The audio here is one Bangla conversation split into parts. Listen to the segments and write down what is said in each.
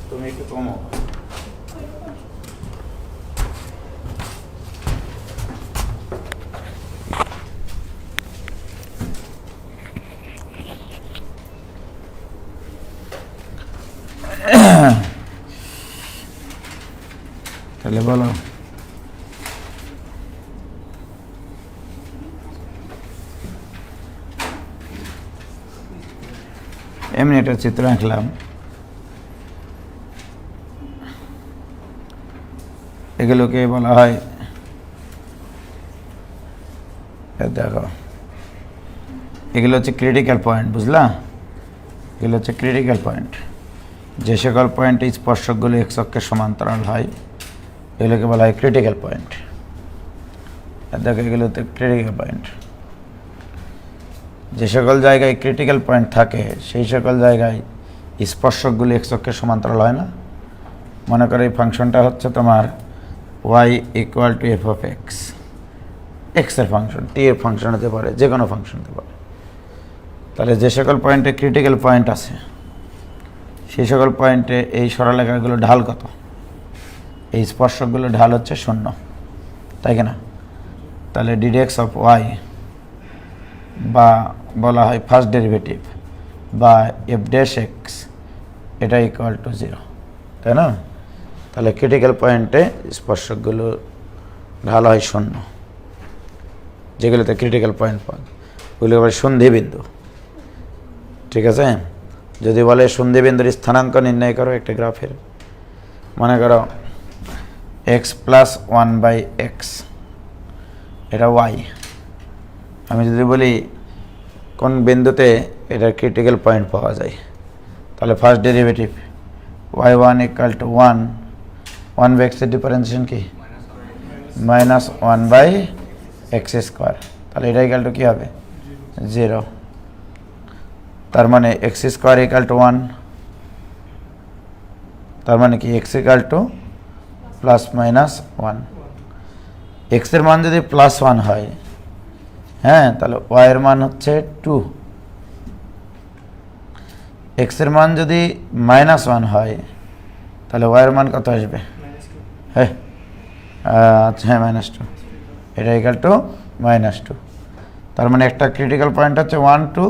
তুমি একটু কমো। তাহলে বলো এমনি একটা চিত্র আঁকলাম, এগুলোকে বলা হয়, দেখো এগুলো হচ্ছে ক্রিটিক্যাল পয়েন্ট, বুঝলা? এগুলো হচ্ছে ক্রিটিক্যাল পয়েন্ট। যে সকল পয়েন্টে স্পর্শকগুলো এক্স অক্ষের সমান্তরাল হয় এগুলোকে বলা হয় ক্রিটিক্যাল পয়েন্ট। দেখো এগুলো হচ্ছে ক্রিটিক্যাল পয়েন্ট। যে সকল জায়গায় ক্রিটিক্যাল পয়েন্ট থাকে সেই সকল জায়গায় স্পর্শকগুলি এক্স অক্ষের সমান্তরাল হয় না। মনে করো এই ফাংশনটা হচ্ছে তোমার y equal to F of x, এক্সের ফাংশন, টি এর ফাংশন হতে পারে, যে কোনো ফাংশন হতে পারে। তাহলে যে সকল পয়েন্টে ক্রিটিক্যাল পয়েন্ট আছে সেই সকল পয়েন্টে এই সরলরেখাগুলো ঢাল কত? এই স্পর্শকগুলো ঢাল হচ্ছে 0, তাই কিনা? তাহলে ডিডেক্স অফ ওয়াই বা বলা হয় ফার্স্ট ডেরিভেটিভ বা এফ ড্যাশ এক্স, এটা ইকুয়াল টু 0, তাই না? তাহলে ক্রিটিক্যাল পয়েন্টে স্পর্শকগুলো ঢাল হয় 0, যেগুলোতে ক্রিটিক্যাল পয়েন্ট পায় ওগুলো আবার সন্ধিবিন্দু। ঠিক আছে? যদি বলে সন্ধিবিন্দুর স্থানাঙ্ক নির্ণয় করো একটা গ্রাফের, মনে করো এক্স প্লাস 1/x, এটা ওয়াই। আমি যদি বলি কোন বিন্দুতে এটার ক্রিটিক্যাল পয়েন্ট পাওয়া যায়, তাহলে first derivative y1 equal to 1/x এর ডিফারেন্সিয়েশন কি? -1/x²। তাহলে এটা ইকুয়াল টু কী হবে? 0। তার মানে x² ইকুয়াল টু 1, তার মানে কি x ইকুয়াল টু +-1। x এর মান যদি +1 হয়, হ্যাঁ, তাহলে y এর মান হচ্ছে 2। x এর মান যদি -1 হয় তাহলে y এর মান কত আসবে? হ্যাঁ, আচ্ছা, হ্যাঁ, -2। এটা ইকুয়াল টু -2। তার মানে একটা ক্রিটিক্যাল পয়েন্ট হচ্ছে 1, 2,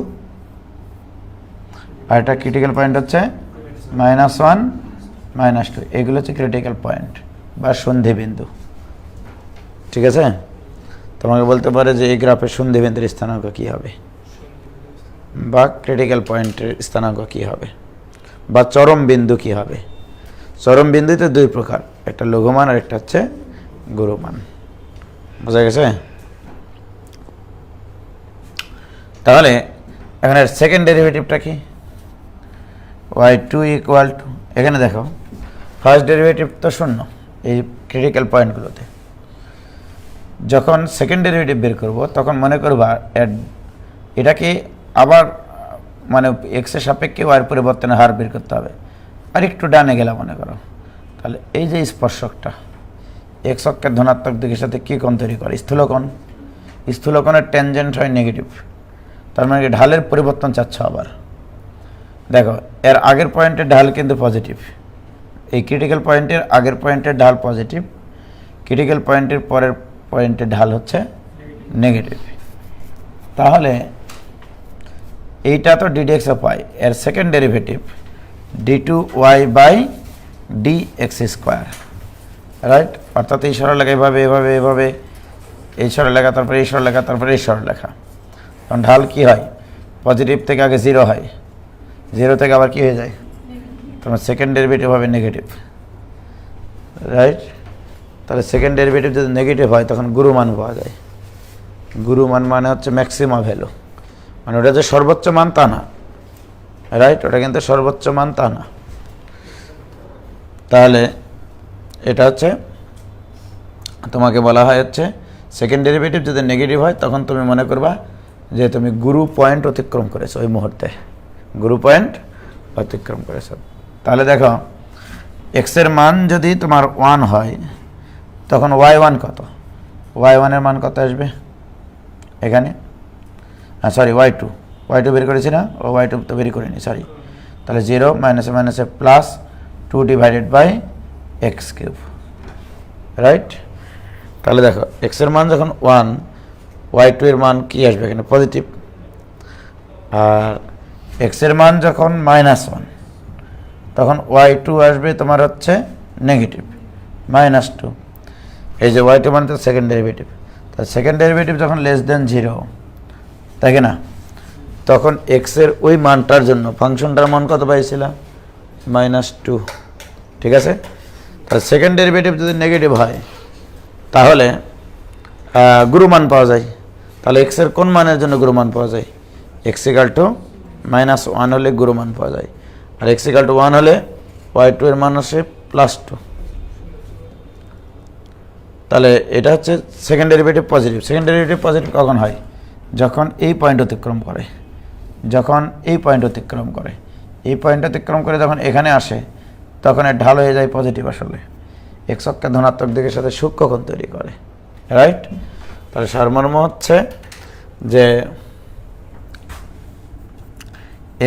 আর একটা ক্রিটিক্যাল পয়েন্ট হচ্ছে -1, -2। এগুলো হচ্ছে ক্রিটিক্যাল পয়েন্ট বা সন্ধিবিন্দু। ঠিক আছে? তোমাকে বলতে পারে যে এই গ্রাফের সন্ধিবিন্দুর স্থানাঙ্ক কী হবে, বা ক্রিটিক্যাল পয়েন্টের স্থানাঙ্ক কী হবে, বা চরম বিন্দু কী হবে। চরম বিন্দুতে দুই প্রকার, একটা লঘুমান আর একটা হচ্ছে গুরুমান। বোঝা গেছে? তাহলে এখন এর সেকেন্ড ডেরিভেটিভটা কি? y2 ইকুয়াল টু, এখানে দেখো ফার্স্ট ডেরিভেটিভ তো 0 এই ক্রিটিক্যাল পয়েন্টগুলোতে। যখন সেকেন্ড ডেরিভেটিভ বের করব তখন মনে করবা এটাকে আবার মানে এক্সের সাপেক্ষে ওয়ার পরিবর্তনের হার বের করতে হবে। আর একটু ডানে গেলাম মনে করো, তাহলে এই যে স্পর্শকটা এক্স অক্ষের ধনাত্মক দিকের সাথে কী কোণ তৈরি করে? স্থূলকোণ। স্থূলকোণের ট্যানজেন্ট হয় নেগেটিভ, তার মানে ঢালের পরিবর্তন চাচ্ছ আবার। দেখো এর আগের পয়েন্টের ঢাল কিন্তু পজিটিভ, এই ক্রিটিক্যাল পয়েন্টের আগের পয়েন্টের ঢাল পজিটিভ, ক্রিটিক্যাল পয়েন্টের পরের পয়েন্টের ঢাল হচ্ছে নেগেটিভ। তাহলে এইটা তো ডিডিএক্স অফ ওয়াই, এর সেকেন্ড ডেরিভেটিভ d2y/dx², রাইট? অর্থাৎ এই সরলরেখা এভাবে এভাবে এভাবে, এই সরলরেখা তারপরে এই সরলরেখা তারপরে এই সরলরেখা। কারণ ঢাল কী হয়? পজিটিভ থেকে আগে 0 হয়, 0 থেকে আবার কী হয়ে যায়? তোমার সেকেন্ড ডেরিভেটিভ হবে নেগেটিভ, রাইট? তাহলে সেকেন্ড ডেরিভেটিভ যদি নেগেটিভ হয় তখন গুরুমান পাওয়া যায়। গুরুমান মানে হচ্ছে ম্যাক্সিমাম ভ্যালু, মানে ওটা যে সর্বোচ্চ মান তা না, রাইট? ওটা কিন্তু সর্বোচ্চ মান তা না। তাহলে এটা হচ্ছে তোমাকে বলা হয় হচ্ছে সেকেন্ড ডেরিভেটিভ যদি নেগেটিভ হয় তখন তুমি মনে করবা যে তুমি গুরু পয়েন্ট অতিক্রম করেছো, ওই মুহূর্তে গুরু পয়েন্ট অতিক্রম করেছো। তাহলে দেখো এক্সের মান যদি তোমার 1 হয় তখন y1 কত? y1 এর মান কত আসবে এখানে, সরি y2 বের করেছি না, ও y2 তো বের করিনি, সরি। তাহলে 0 মাইনাসে মাইনাসে plus 2 divided by X cube, right. তাহলে দেখো এক্স এর মান যখন 1, y2 এর মান কি আসবে এখানে পজিটিভ, আর এক্স এর মান যখন -1 তখন y2 আসবে তোমার হচ্ছে নেগেটিভ -2। এই যে y2 মানে তো সেকেন্ড ডেরিভেটিভ, তাহলে সেকেন্ড ডেরিভেটিভ যখন <0, তাই কি না, তখন এক্স এর ওই মানটার জন্য ফাংশনটার মান কত পাইছিলাম -2, ঠিক আছে। তাহলে সেকেন্ড ডেরিভেটিভ যদি নেগেটিভ হয় তাহলে গুরুমান পাওয়া যায়। তাহলে এক্স এর কোন মানের জন্য গুরুমান পাওয়া যায়, x = -1 হলে গুরুমান পাওয়া যায়, আর x = 1 হলে y2 এর মান আসে +2। তাহলে এটা হচ্ছে second derivative positive. Second derivative positive কখন হয়, যখন এই পয়েন্ট অতিক্রম করে, এই পয়েন্ট অতিক্রম করে যখন এখানে আসে তখন এর ঢাল হয়ে যায় পজিটিভ। আসলে এক্স অক্ষে ধনাত্মক দিকের সাথে সূক্ষ্মকোণ তৈরি করে, রাইট। তাহলে সারমর্ম হচ্ছে যে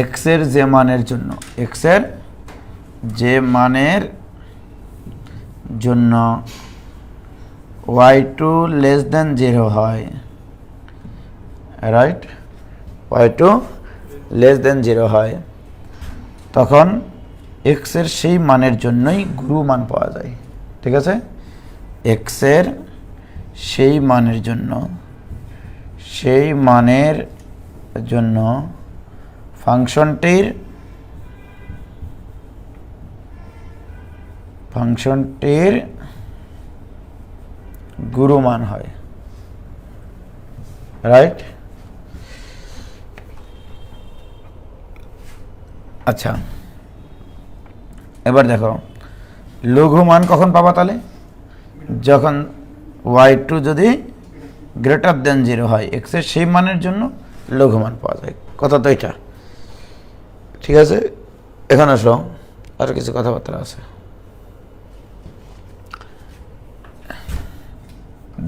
এক্স এর যে মানের জন্য y2 <0 হয়, রাইট, y2 <0 হয়, তখন এক্স এর সেই মানের জন্যই গুরু মান পাওয়া যায়, ঠিক আছে। এক্স এর সেই মানের জন্য ফাংশনটির গুরুমান হয়, রাইট। আচ্ছা, এবার দেখো লঘু মান কখন পাবা, তাহলে যখন y2 যদি <0 হয়, x এর সেই মানের জন্য লঘু মান পাওয়া যায়। কথা তো এটা, ঠিক আছে। এখন আসো, আর কিছু কথাবার্তা আছে।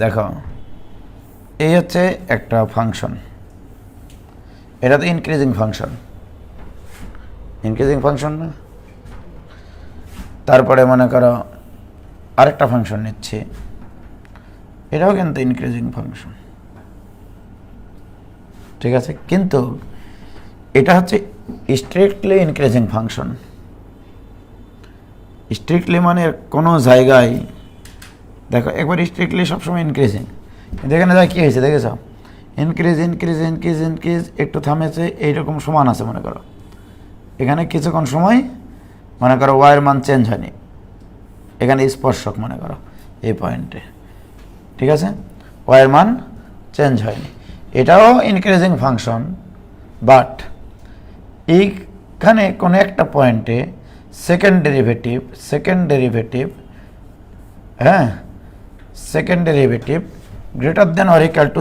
দেখো এই হচ্ছে একটা ফাংশন, এটা তো ইনক্রিজিং ফাংশন না। তারপরে মনে করো আরেকটা ফাংশন নিচ্ছে, এটাও কিন্তু ইনক্রিজিং ফাংশন, ঠিক আছে। কিন্তু এটা হচ্ছে স্ট্রিক্টলি ইনক্রিজিং ফাংশন। স্ট্রিক্টলি মানে কোনো জায়গায় দেখো একবার স্ট্রিক্টলি সবসময় ইনক্রিজিং, কিন্তু এখানে যা কী হয়েছে দেখেছ, ইনক্রিজ একটু থামেছে, এইরকম সমান আছে। মনে করো এখানে কিছুক্ষণ সময় মনে করো ওয়াইয়ের মান চেঞ্জ হয়নি, এখানে স্পর্শক মনে করো এই পয়েন্টে, ঠিক আছে, ওয়াইয়ের মান চেঞ্জ হয়নি, এটাও ইনক্রিজিং ফাংশন। বাট এইখানে কোনো একটা পয়েন্টে সেকেন্ড ডেরিভেটিভ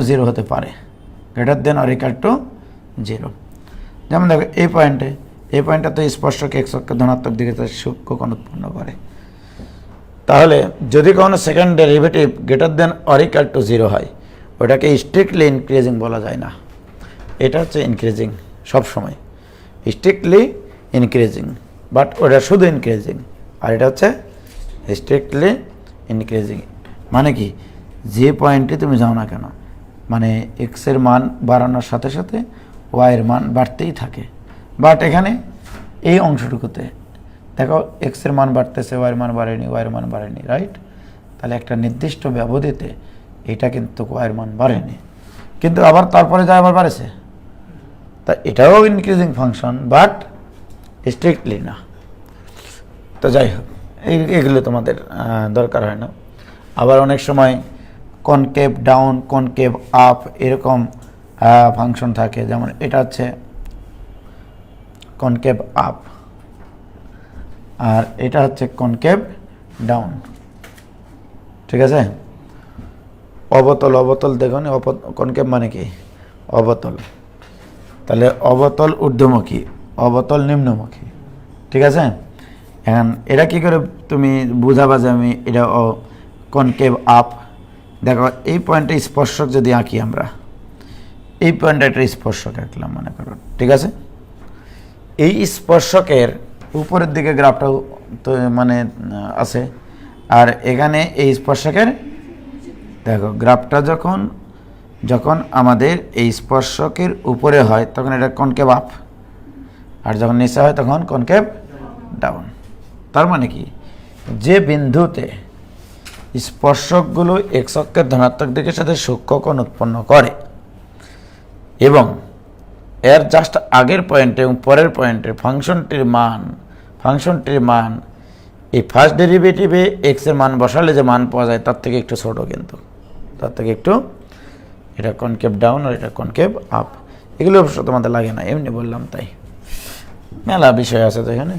>0 হতে পারে, >0। যেমন দেখো এই পয়েন্টে তো স্পর্শক এক্স অক্ষের ধনাত্মক দিকে সূক্ষ্মকোণ উৎপন্ন করে। তাহলে যদি কোনো সেকেন্ড ডেরিভেটিভ >0 হয়, ওটাকে স্ট্রিক্টলি ইনক্রিজিং বলা যায় না। এটা হচ্ছে ইনক্রিজিং সবসময়, স্ট্রিক্টলি ইনক্রিজিং, বাট ওটা শুধু ইনক্রিজিং, আর এটা হচ্ছে স্ট্রিক্টলি ইনক্রিজিং। মানে কি, যে পয়েন্টে তুমি যাও না কেন, মানে এক্সের মান বাড়ানোর সাথে সাথে ওয়াইয়ের মান বাড়তেই থাকে। বাট এখানে এই অংশটুকুতে দেখো এক্সের মান বাড়তেছে, ওয়াইয়ের মান বাড়েনি, রাইট। তাহলে একটা নির্দিষ্ট ব্যবধিতে এটা কিন্তু ওয়াইয়ের মান বাড়েনি, কিন্তু আবার তারপরে যা আবার বাড়েছে, তা এটাও ইনক্রিজিং ফাংশন, বাট স্ট্রিক্টলি না। তো যাই হোক, এগুলো তোমাদের দরকার হয় না। আবার অনেক সময় কনকেভ ডাউন, কনকেভ আপ এরকম ফাংশন থাকে, যেমন এটা হচ্ছে কনকেভ আপ, আর এটা হচ্ছে কনকেভ ডাউন, ঠিক আছে। অবতল দেখুন, কনকেভ মানে কি, অবতল। তাহলে অবতল ঊর্ধ্বমুখী, অবতল নিম্নমুখী, ঠিক আছে। এখন এটা কি করে তুমি বুঝাবা যে আমি এটা কনকেভ আপ দেখো এই পয়েন্টে স্পর্শক যদি আঁকি আমরা, এই পয়েন্টে একটা স্পর্শক আঁকলাম মনে করো, ঠিক আছে? এই স্পর্শকের উপরের দিকে গ্রাফটা তো মানে আছে, আর এখানে এই স্পর্শকের দেখো গ্রাফটা যখন যখন আমাদের এই স্পর্শকের উপরে হয় তখন এটা কনকেভ আপ, আর যখন নিচে হয় তখন কনকেভ ডাউন। তার মানে কি, যে বিন্দুতে স্পর্শকগুলো এক্স অক্ষের ধনাত্মক দিকের সাথে সূক্ষ্ম কোণ উৎপন্ন করে এবং এর জাস্ট আগের পয়েন্টে এবং পরের পয়েন্টে ফাংশনটির মান এই ফার্স্ট ডেরিভেটিভে এক্স এর মান বসালে যে মান পাওয়া যায় তার থেকে একটু ছোট, কিন্তু তার থেকে একটু, এটা কনকেভ ডাউন আর এটা কনকেভ আপ। এগুলো অবশ্য তোমাদের লাগে না, এমনি বললাম তাই, মেলা বিষয় আছে তো এখানে।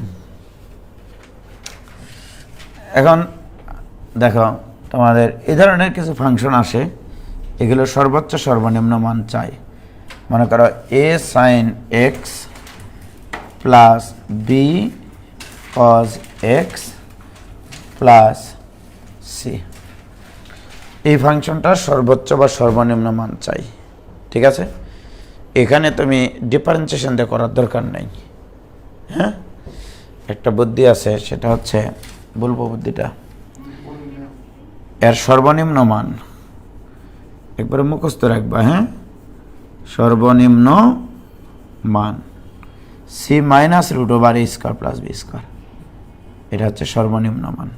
এখন দেখো তোমাদের এই ধরনের কিছু ফাংশন আসে, এগুলো সর্বোচ্চ সর্বনিম্ন মান চাই। মনে করো A sine X plus B cos X plus C, এই ফাংশনটার সর্বোচ্চ বা সর্বনিম্ন মান চাই, ঠিক আছে? এখানে তুমি ডিফারেন্সিয়েশন দিয়ে করার দরকার নেই, হ্যাঁ? একটা বুদ্ধি আছে, সেটা হচ্ছে, বলবো বুদ্ধিটা, এর সর্বনিম্ন মান একবারে মুখস্থ রাখবা, হ্যাঁ? সর্বনিম্ন মান C minus root over a square plus B square, এটা হচ্ছে সর্বনিম্ন মান।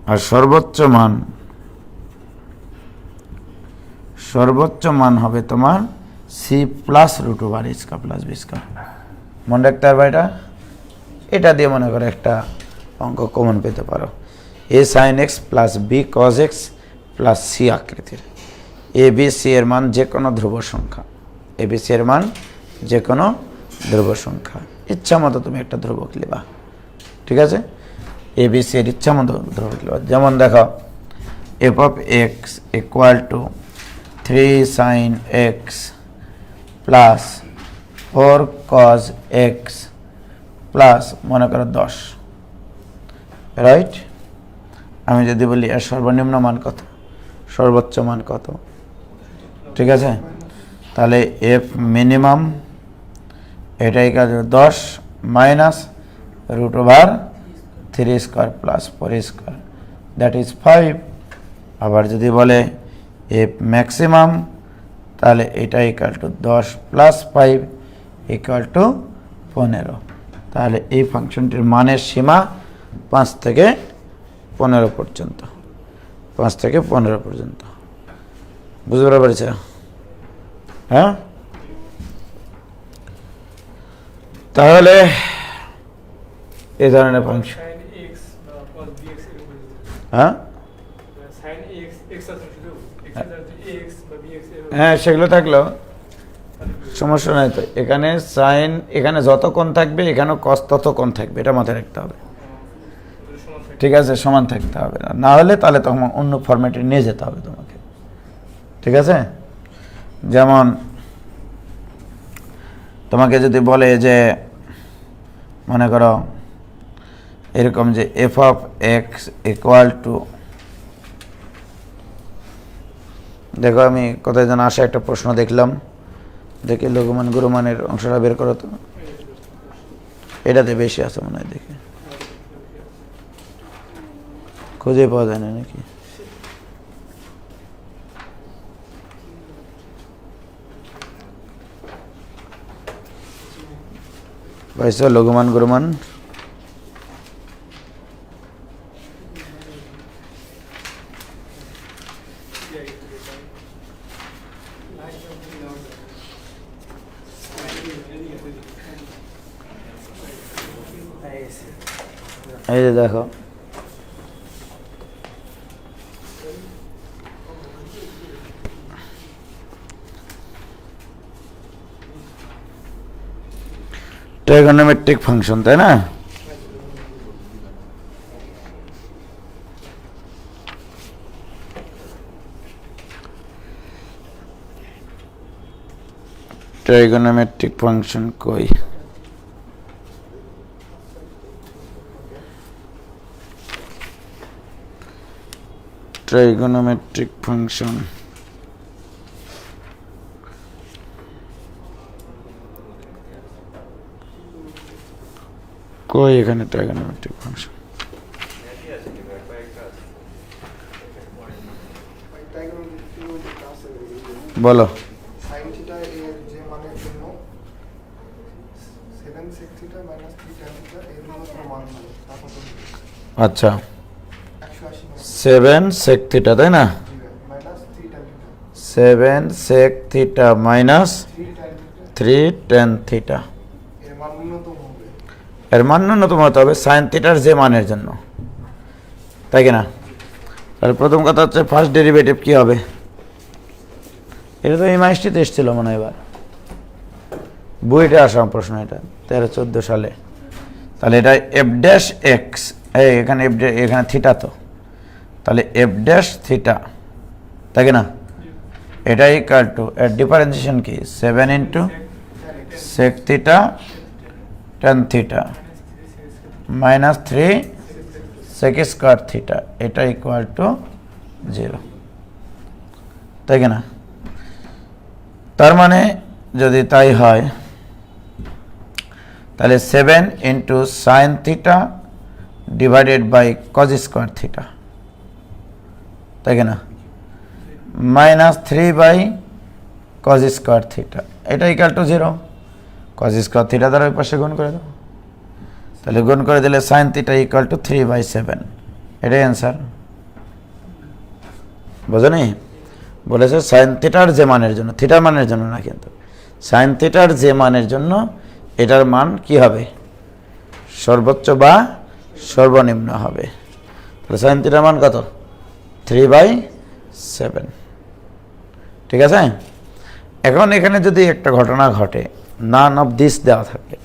আর সর্বোচ্চ মান হবে তোমার C plus root over a square plus B square. মনে রাখতে পারবে এটা দিয়ে মনে করে একটা অঙ্ক কমন পেতে পারো। A sine X plus B cos X plus C আকৃতির, এ বি সি এর মান যে কোনো ধ্রুব সংখ্যা, এ বি সি এর মান যে কোনো ধ্রুব সংখ্যা, ইচ্ছা মতো তুমি একটা ধ্রুবক লিবা, ঠিক আছে? এ বি সি এর ইচ্ছা মতো ধ্রুবক লিবা। যেমন দেখো F of x equal to 3 sine X plus 4 cos X plus মনে করো 10, রাইট? আমি যদি বলি এর সর্বনিম্ন মান কত, সর্বোচ্চ মান কত, ঠিক আছে? তাহলে এফ মিনিমাম এটাই কাজ 10 minus root over 3 square plus 4 square, that is 5। আবার যদি বলে এফ ম্যাক্সিমাম, তাহলে এটা equal to 10 plus 5 equal to 15। তাহলে এই ফাংশনটির মানের সীমা 5 থেকে 15 পর্যন্ত, 5 থেকে 15 পর্যন্ত। বুঝতে পেরেছ? হ্যাঁ, তাহলে এই ধরনের ফাংশন, হ্যাঁ হ্যাঁ সেগুলো থাকলেও সমস্যা নাই তো। এখানে সাইন, এখানে যত কোণ থাকবে এখানেও কস তত কোণ থাকবে, এটা মাথায় রাখতে হবে, ঠিক আছে? সমান থাকতে হবে, না হলে তাহলে তখন অন্য ফরম্যাটে নিয়ে যেতে হবে তোমাকে, ঠিক আছে? যেমন তোমাকে যদি বলে যে মনে করো এরকম যে F of x equal two, দেখো আমি কোথায় যেন আসা একটা প্রশ্ন দেখলাম, দেখি লঘুমান গুরুমানের অংশটা বের করো তো, এটাতে বেশি আছে মনে হয়, দেখি খুঁজে পাওয়া যায় না নাকি? পাইছো লঘুমান গুরুমান? এই যে দেখো ট্রাইগোনোমেট্রিক ফাংশন, তাই না? ট্রাইগোনোমেট্রিক ফাংশন কই? ট্রাইগোনোমেট্রিক ফাংশন কই এখানে ট্রাইগোনোমেট্রিক ফাংশন বলো sin theta এর যে মানের জন্য 7 sec theta minus 3 tan theta এর মতো মান হবে তারপর আচ্ছা 180 7 sec থিটা তাই না minus 3 tan theta 7 sec theta minus 3 tan theta 3 tan theta এর মান ন্যূনতম হবে এর মান ন্যূনতম হতে হবে সাইন থিটার যে মানের জন্য তাই কি না তাহলে প্রথম কথা হচ্ছে ফার্স্ট ডেরিভেটিভ কি হবে এটা তো এই মাসটিতে এসেছিল মনে হয় এবার বইটা আসা প্রশ্ন এটা 13-14 সালে তাহলে এটা এফ ড্যাশ এক্স এখানে এখানে থিটা তো তাহলে এফ ড্যাশ থিটা তাই কি না এটা ইকুয়াল টু এর ডিফারেন্সিয়েশন কি 7 into sec theta tan theta minus 3 sec square theta এটা ইকুয়াল টু 0 তাই কি না তার মানে যদি তাই হয় তাহলে 7 into sine theta divided by cos square theta তাই কি না minus 3 by cos square theta এটা equal to 0 cos square theta দ্বারা ওই পাশে গুণ করে দাও তাহলে গুণ করে দিলে সাইন থিটা ইকুয়াল টু 3/7 এটাই অ্যান্সার বোঝনি বলেছে সাইন থিটার যে মানের জন্য থিটার মানের জন্য না কিন্তু সাইন থিটার যে মানের জন্য এটার মান কি হবে সর্বোচ্চ বা সর্বনিম্ন হবে তাহলে সাইন থিটার মান কত 3/7 ঠিক আছে এখন এখানে যদি একটা ঘটনা ঘটে নান অফ দিস দেওয়া থাকে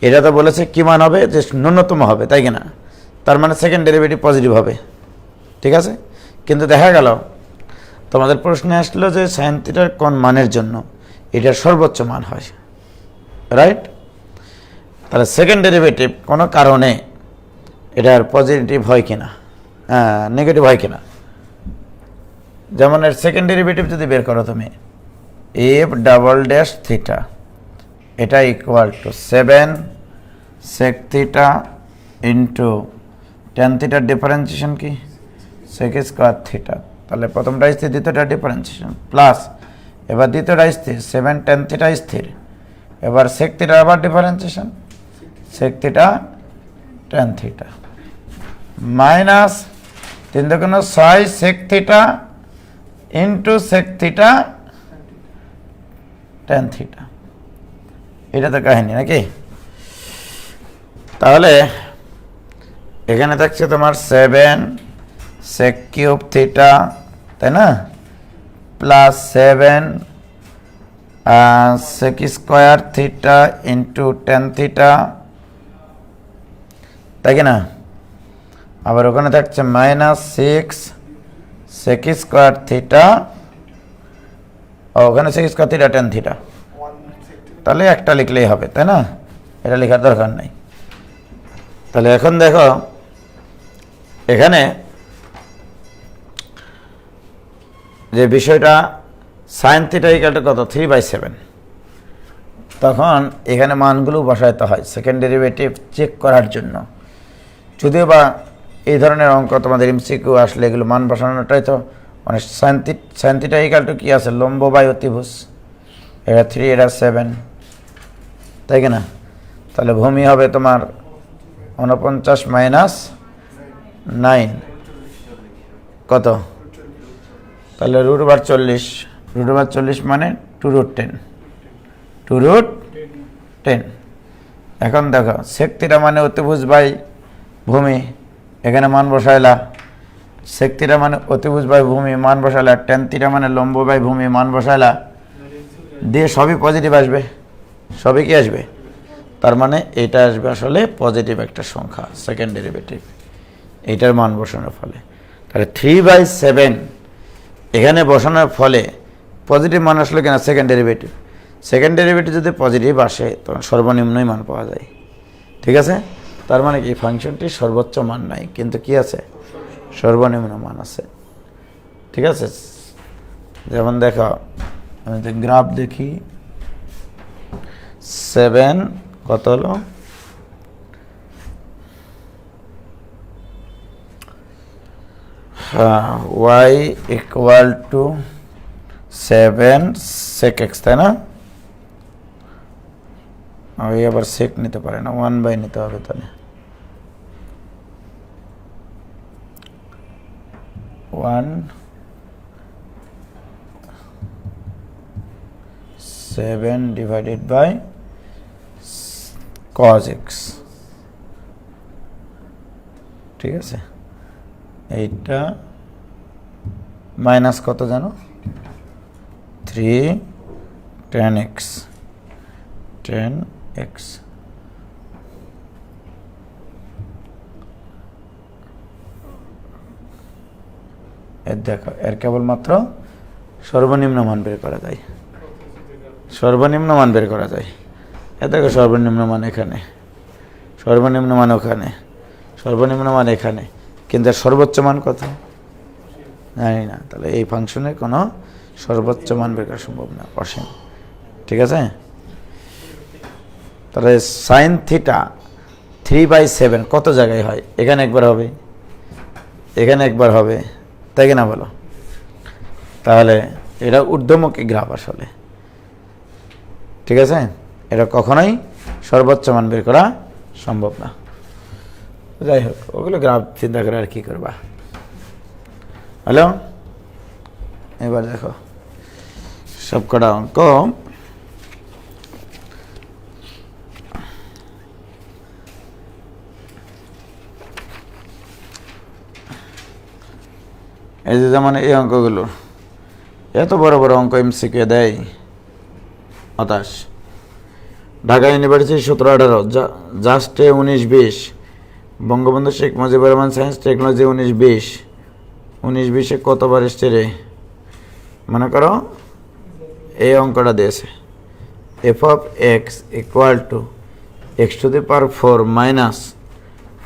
এটা তো বলেছে কি মান হবে যে ন্যূনতম হবে তাই কিনা তার মানে সেকেন্ড ডেরিভেটিভ পজিটিভ হবে ঠিক আছে কিন্তু দেখা গেল তোমাদের প্রশ্নে আসলো যে সাইন থিটার কোন মানের জন্য এটার সর্বোচ্চ মান হয় রাইট তাহলে সেকেন্ড ডেরিভেটিভ কোনো কারণে এটার পজিটিভ হয় কিনা নেগেটিভ হয় কিনা যেমন এর সেকেন্ড ডেরিভেটিভ যদি বের করো তুমি এফ ডাবল ড্যাশ থিটা এটা equal to 7 sec theta into tan থিটার ডিফারেন্সিয়েশন কি সেক স্কোয়ার থিটা তাহলে প্রথমটা স্থির দ্বিতীয়টা ডিফারেন্সিয়েশন প্লাস এবার দ্বিতীয়টা স্থির 7 ট্যান থিটা স্থির এবার সেক থিটার আবার differentiation sec theta tan theta minus 3×6 sec theta into sec theta tan theta এটা তো কাহিনী নাকি তাহলে এখানে থাকছে তোমার 7 সেক কিউব থিটা তাই না plus 7 sec square theta into tan theta তাই কি না আবার ওখানে থাকছে মাইনাস 6 সেক স্কোয়ার থিটা ওখানে sec square theta tan theta তাহলে একটা লিখলেই হবে তাই না এটা লেখার দরকার নাই তাহলে এখন দেখো এখানে যে বিষয়টা সাইন থিটা ইকুয়াল টু কত 3/7 তখন এখানে মানগুলো বসাইতে হয় সেকেন্ড ডেরিভেটিভ চেক করার জন্য যদিও বা এই ধরনের অঙ্ক তোমাদের এমসিকিউ আসলে এগুলো মান বসানোটাই তো মানে সাইন থিটা ইকুয়াল টু কি আছে লম্ব বাই অতিভুজ এটা 3 এটা 7 তাই কি না তাহলে ভূমি হবে তোমার 49 মাইনাস 9 কত তাহলে √40 মানে 2√10 এখন দেখো সেক থিটা মানে অতিভুজ বাই ভূমি এখানে মান বসাইলা সেক থিটা মানে অতিভুজ বাই ভূমি মান বসাইলা ট্যান থিটা মানে লম্ব বাই ভূমি মান বসাইলা দিয়ে সবই পজিটিভ আসবে সবই কি আসবে তার মানে এটা আসবে আসলে পজিটিভ একটা সংখ্যা সেকেন্ড ডেরিভেটিভ এইটার মান বসানোর ফলে তাহলে 3/7 এখানে বসানোর ফলে পজিটিভ মান আসলে কিনা সেকেন্ড ডেরিভেটিভ যদি পজিটিভ আসে তখন সর্বনিম্নই মান পাওয়া যায় ঠিক আছে তার মানে কি ফাংশনটি সর্বোচ্চ মান নাই কিন্তু কি আছে সর্বনিম্ন মান আছে, ঠিক আছে। যেমন দেখো, আমি যদি গ্রাফ দেখি, 7 কত হলো, y equal to 7 sec x, তাই না? ওই আবার সেক নিতে পারে না, 1/, নিতে হবে তাহলে 7 ডিভাইডেড বাই cos x, ঠিক আছে। এইটা মাইনাস কত জানো, 3 tan x, এর দেখো, এর কেবলমাত্র সর্বনিম্ন মান বের করা যায়, সর্বনিম্ন মান বের করা যায়। এ দেখো, সর্বনিম্ন মান এখানে, সর্বনিম্ন মান ওখানে, সর্বনিম্ন মান এখানে, কিন্তু এর সর্বোচ্চ মান কত জানি না। তাহলে এই ফাংশনের কোনো সর্বোচ্চ মান বের করা সম্ভব না, অসীম, ঠিক আছে। তাহলে সাইন থিটা 3/7 কত জায়গায় হয়? এখানে একবার হবে, এখানে একবার হবে, তাই কিনা বলো? তাহলে এটা ঊর্ধ্বমুখী গ্রাফ আসলে, ঠিক আছে। এটা কখনোই সর্বোচ্চ মান বের করা সম্ভব না। যাই হোক, ওগুলো গ্রাফ চিন্তা করে আর কি করবা। হ্যালো, এবার দেখো সবকটা অঙ্ক এই যে, যেমন এই অঙ্কগুলো, এত বড় বড় অঙ্ক এমসিকিউ দেয়, হতাশ। Dhaka university 17-18, জাস্টে 19-20, Bangabandhu Sheikh Mujibur Rahman science technology 19-20, 19-20-এ কতবার এসছে রে? মনে করো এই অঙ্কটা দিয়েছে, F of x equal two x⁴ minus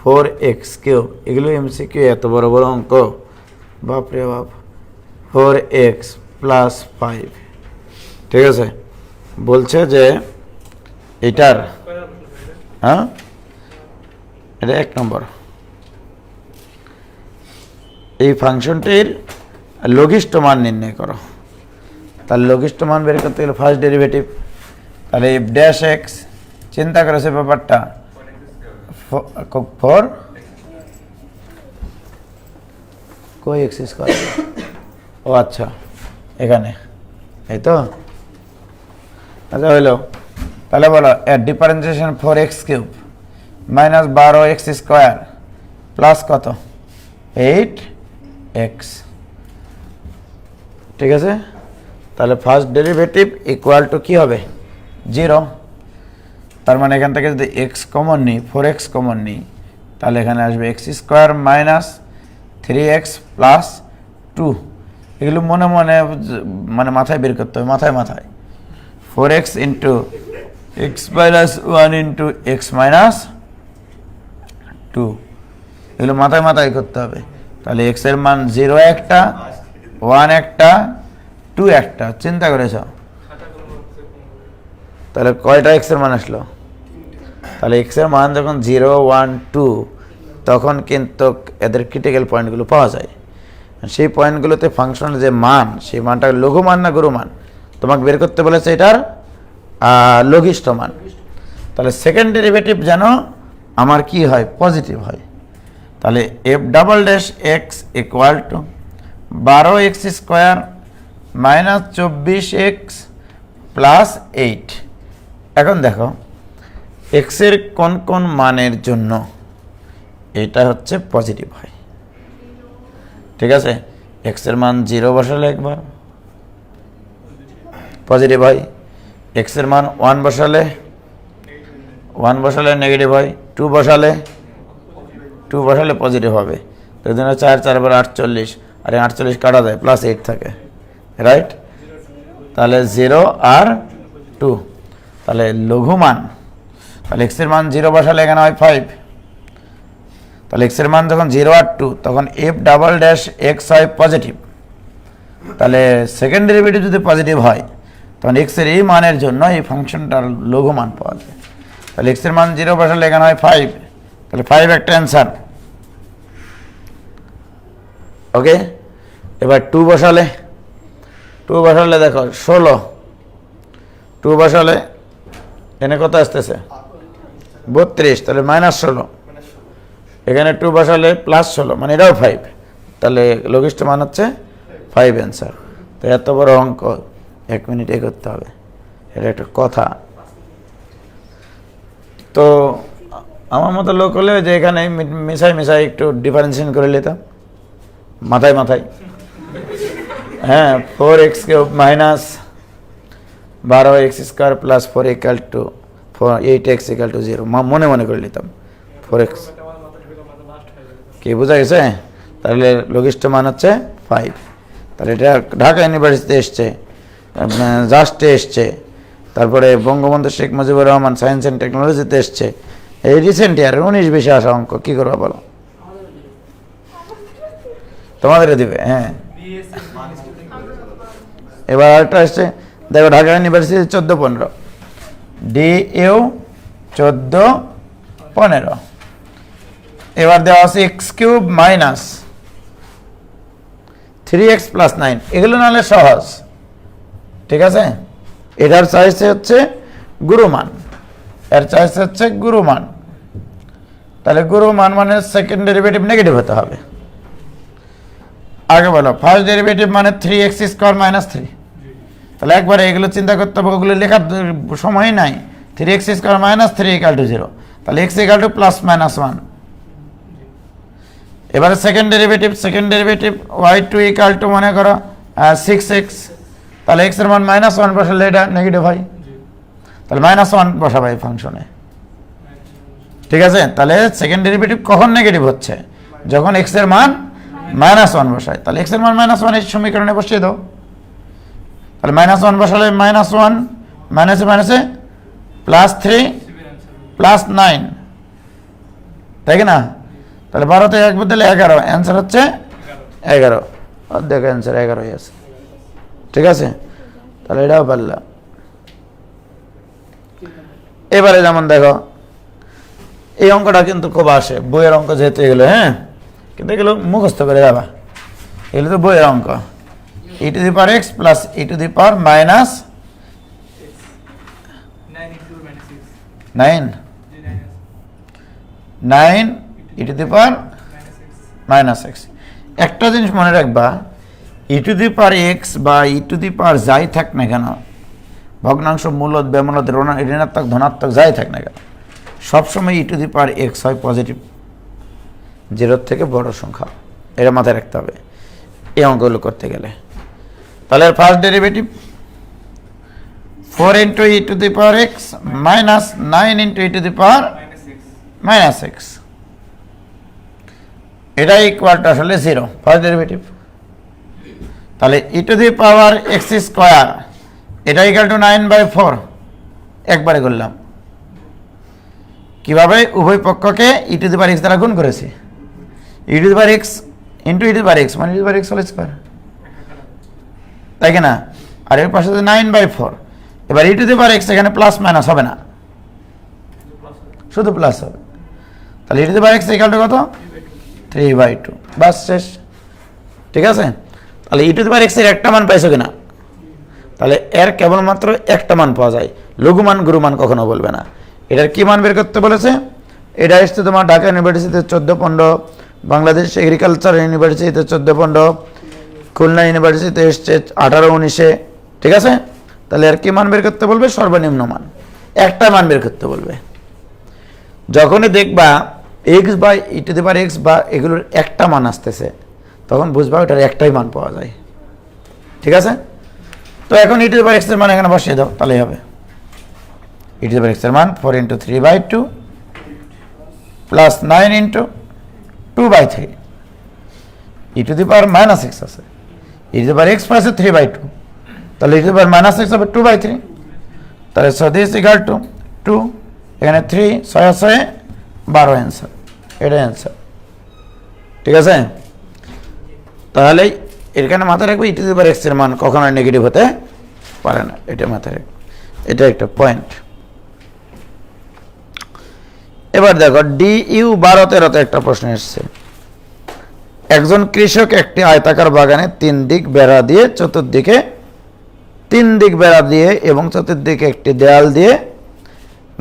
4x⁵। এগুলো এমসিকিউ, এত বড় বড় অঙ্ক, বাপরে বাপ। 4x + 5, ঠিক আছে। বলছে যে এটার, হ্যাঁ, এটা 1 নম্বর, এই ফাংশনটির লঘিষ্ঠ মান নির্ণয় করো। তাহলে লঘিষ্ঠ মান বের করতে গেলে ফার্স্ট ডেরিভেটিভ, তাহলে এফ ড্যাশ এক্স, চিন্তা করেছে ব্যাপারটা, 4 কই এক্স স্কয়ার, ও আচ্ছা এখানে, এই তো, আচ্ছা হইলো। তাহলে বলো এর differentiation 4x³ minus 12x² plus কত 8x, ঠিক আছে। তাহলে ফার্স্ট ডেরিভেটিভ ইকুয়াল টু কি হবে 0, তার মানে এখান থেকে যদি x কমন নিই, 4x কমন নিই, তাহলে এখানে আসবে x² মাইনাস 3x প্লাস 2। এগুলো মনে মনে মানে মাথায় বের করতে হবে, মাথায় মাথায়, 4x into x minus 1 into x minus 2, এগুলো মাথায় মাথায় করতে হবে। তাহলে x এর মান 0 একটা, 1 একটা, 2 একটা, চিন্তা করেছ। তাহলে কয়টা x এর মান আসলো? তাহলে x এর মান যখন 0, 1, 2, তখন কিন্তু এদের ক্রিটিক্যাল পয়েন্টগুলো পাওয়া যায়। সেই পয়েন্টগুলোতে ফাংশনের যে মান, সেই মানটা লঘু মান না গুরু মান তোমাকে বের করতে বলেছে, এটার লঘিষ্ঠ মান। তাহলে সেকেন্ড ডেরিভেটিভ যেন আমার কি হয়, পজিটিভ হয়। তাহলে F double dash x equal two 12x² minus 24x plus 8। এখন দেখো এক্সের কোন কোন মানের জন্য এটা হচ্ছে পজিটিভ হয়, ঠিক আছে। এক্সের মান 0 বসালে একবার পজিটিভ হয়, এক্সের মান 1 বসালে নেগেটিভ হয়, 2 বসালে পজিটিভ হবে। তো 4 4 বার 48, আর 48 কাটা যায়, প্লাস 8 থাকে, রাইট। তাহলে 0 আর 2, তাহলে লঘু মান, তাহলে এক্সের মান 0 বসালে এখানে হয় 5, তাহলে এক্স এর মান যখন 0 আর 2 তখন এফ ডাবল ড্যাশ এক্স হয় পজিটিভ। তাহলে সেকেন্ড ডেরিভেটিভ যদি পজিটিভ হয় তখন এক্স এর এই মানের জন্য এই ফাংশনটার লঘু মান পাওয়া যায়। তাহলে এক্স এর মান 0 বসালে এখানে হয় 5, তাহলে 5 একটা অ্যান্সার। ওকে, এবার 2 বসালে দেখো 16, 2 বসালে এখানে কত আসতেছে 32, তাহলে -16, এখানে 2 বসালে +16 মানে এটাও 5, তাহলে লঘিষ্ঠ মান হচ্ছে 5 অ্যান্সার। তো এত বড় অঙ্ক 1 মিনিটে করতে হবে, এটা একটা কথা। তো আমার মতো লোক হলে যে এখানে মিশাই একটু ডিফারেন্সিয়েশন করে নিতাম মাথায়, হ্যাঁ 4x³ - 12x² + 4 8x = 0 মনে করে নিতাম 4x। কি বোঝা গেছে? তাহলে লঘিষ্ঠ মান হচ্ছে 5। তাহলে এটা ঢাকা ইউনিভার্সিটিতে এসছে, জাস্টে এসছে, তারপরে বঙ্গবন্ধু শেখ মুজিবুর রহমান সায়েন্স অ্যান্ড টেকনোলজিতে এসছে। এই রিসেন্ট ইয়ারে 19-20 আসা অঙ্ক কী করবো বলো? তোমাদেরও দিবে, হ্যাঁ। এবার আরেকটা আসছে, দেখো ঢাকা ইউনিভার্সিটি 14-15, DU 14-15। এবার দেওয়া আছে x³ - 3x + 9, এগুলো নাহলে সহজ, ঠিক আছে। এটার চাইছে হচ্ছে গুরুমান, এর চাইছে হচ্ছে গুরুমান। তাহলে গুরুমান মানে সেকেন্ড ডেরিভেটিভ নেগেটিভ হতে হবে। আগে বলো, ফার্স্ট ডেরিভেটিভ মানে 3x² - 3, তাহলে একবারে এগুলো চিন্তা করতে হবে, ওগুলো লেখার সময় নাই। 3x² - 3 = 0, তাহলে x = +-1। এবারে সেকেন্ড ডেরিভেটিভ y2 = মনে করো 6x, তাহলে x এর মান -1 বসালে এটা নেগেটিভ হয়, তাহলে -1 বসাবো এই ফাংশনে, ঠিক আছে। তাহলে সেকেন্ড ডেরিভেটিভ কখন নেগেটিভ হচ্ছে? যখন x এর মান -1 বসায়। তাহলে x এর মান -1 এই সমীকরণে বসিয়ে দাও, তাহলে -1 বসালে -1 -এ +3 +9, তাই কি না? তাহলে 12 থেকে 1 বদলে 11, অ্যান্সার হচ্ছে 11, অর্ধেক অ্যান্সার 11 আছে, ঠিক আছে। তাহলে এটাও পারলাম। এবারে যেমন দেখো এই অঙ্কটা কিন্তু খুব আসে, বইয়ের অঙ্ক যেহেতু এগুলো, হ্যাঁ, কিন্তু এগুলো মুখস্থ করে যাবা, এগুলো তো বইয়ের অঙ্ক। e⁻x + e⁻−9 9 e⁻−x। একটা জিনিস মনে রাখবা, e⁻x বা e⁻ যাই থাক না কেন, ভগ্নাংশ, মূলদ, বেমূলদ, ঋণাত্মক, ধনাত্মক যাই থাক না কেন, সবসময় e⁻x হয় পজিটিভ, 0 থেকে বড় সংখ্যা, এটা মাথায় রাখতে হবে এই অঙ্কগুলো করতে গেলে। তাহলে ফার্স্ট ডেরিভেটিভ 4 × e⁻x - 9 × e⁻−x, এটা ইকুয়াল টু আসলে 0, ফার্স্ট ডেরিভেটিভ। তাহলে e⁻x² এটা ইকুয়াল টু 9/4, একবারে করলাম। কিভাবে? উভয় পক্ষকে e⁻x দ্বারা গুণ করেছি, e⁻x × e⁻x মানে e⁻x হোল স্কয়ার, তাই কি না? আর এর পাশে 9/4। এবার e⁻x এখানে +- হবে না, শুধু প্লাস হবে। তাহলে e⁻x ইকুয়াল টু কত? 3/2, বাস শেষ, ঠিক আছে। তাহলে e⁻x এর একটা মান পাইছো কিনা? তাহলে এর কেবলমাত্র একটা মান পাওয়া যায়, লঘুমান গুরুমান কখনো বলবে না। এটার কি মান বের করতে বলেছে? এটা এসছে তোমার ঢাকা ইউনিভার্সিটিতে 14-15, বাংলাদেশ এগ্রিকালচার ইউনিভার্সিটিতে 14-15, খুলনা ইউনিভার্সিটিতে এসছে 18-19, ঠিক আছে। তাহলে আর কি মান বের করতে বলবে? সর্বনিম্ন মান, একটা মান বের করতে বলবে। যখনই দেখবা x বা e⁻x বা এগুলোর একটা মান আসতেছে, তখন বুঝবা ওটার একটাই মান পাওয়া যায়, ঠিক আছে। তো এখন e⁻x এর মান এখানে বসিয়ে দাও, তাহলেই হবে। e⁻x এর মান 4 × 3/2 + 9 × 2/3, e⁻−x আছে, e⁻x পাশে 3/2, তাহলে e⁻−x হবে 2/3, তাহলে so this equal to 2, এখানে 3 6 6 12 অ্যান্সার, এটা অ্যান্সার। ঠিক আছে? তাহলে এখানে মাথায় রাখবে ইটি টু এক্স এর মান কখনো নেগেটিভ হতে পারে না, এটা মাথায় রাখবে, এটা একটা পয়েন্ট। এবার দেখো DU 12-13 একটা প্রশ্ন এসছে। একজন কৃষক একটি আয়তাকার বাগানে 3 দিক বেড়া দিয়ে চতুর্দিকে 3 দিক বেড়া দিয়ে এবং চতুর্দিকে একটি দেয়াল দিয়ে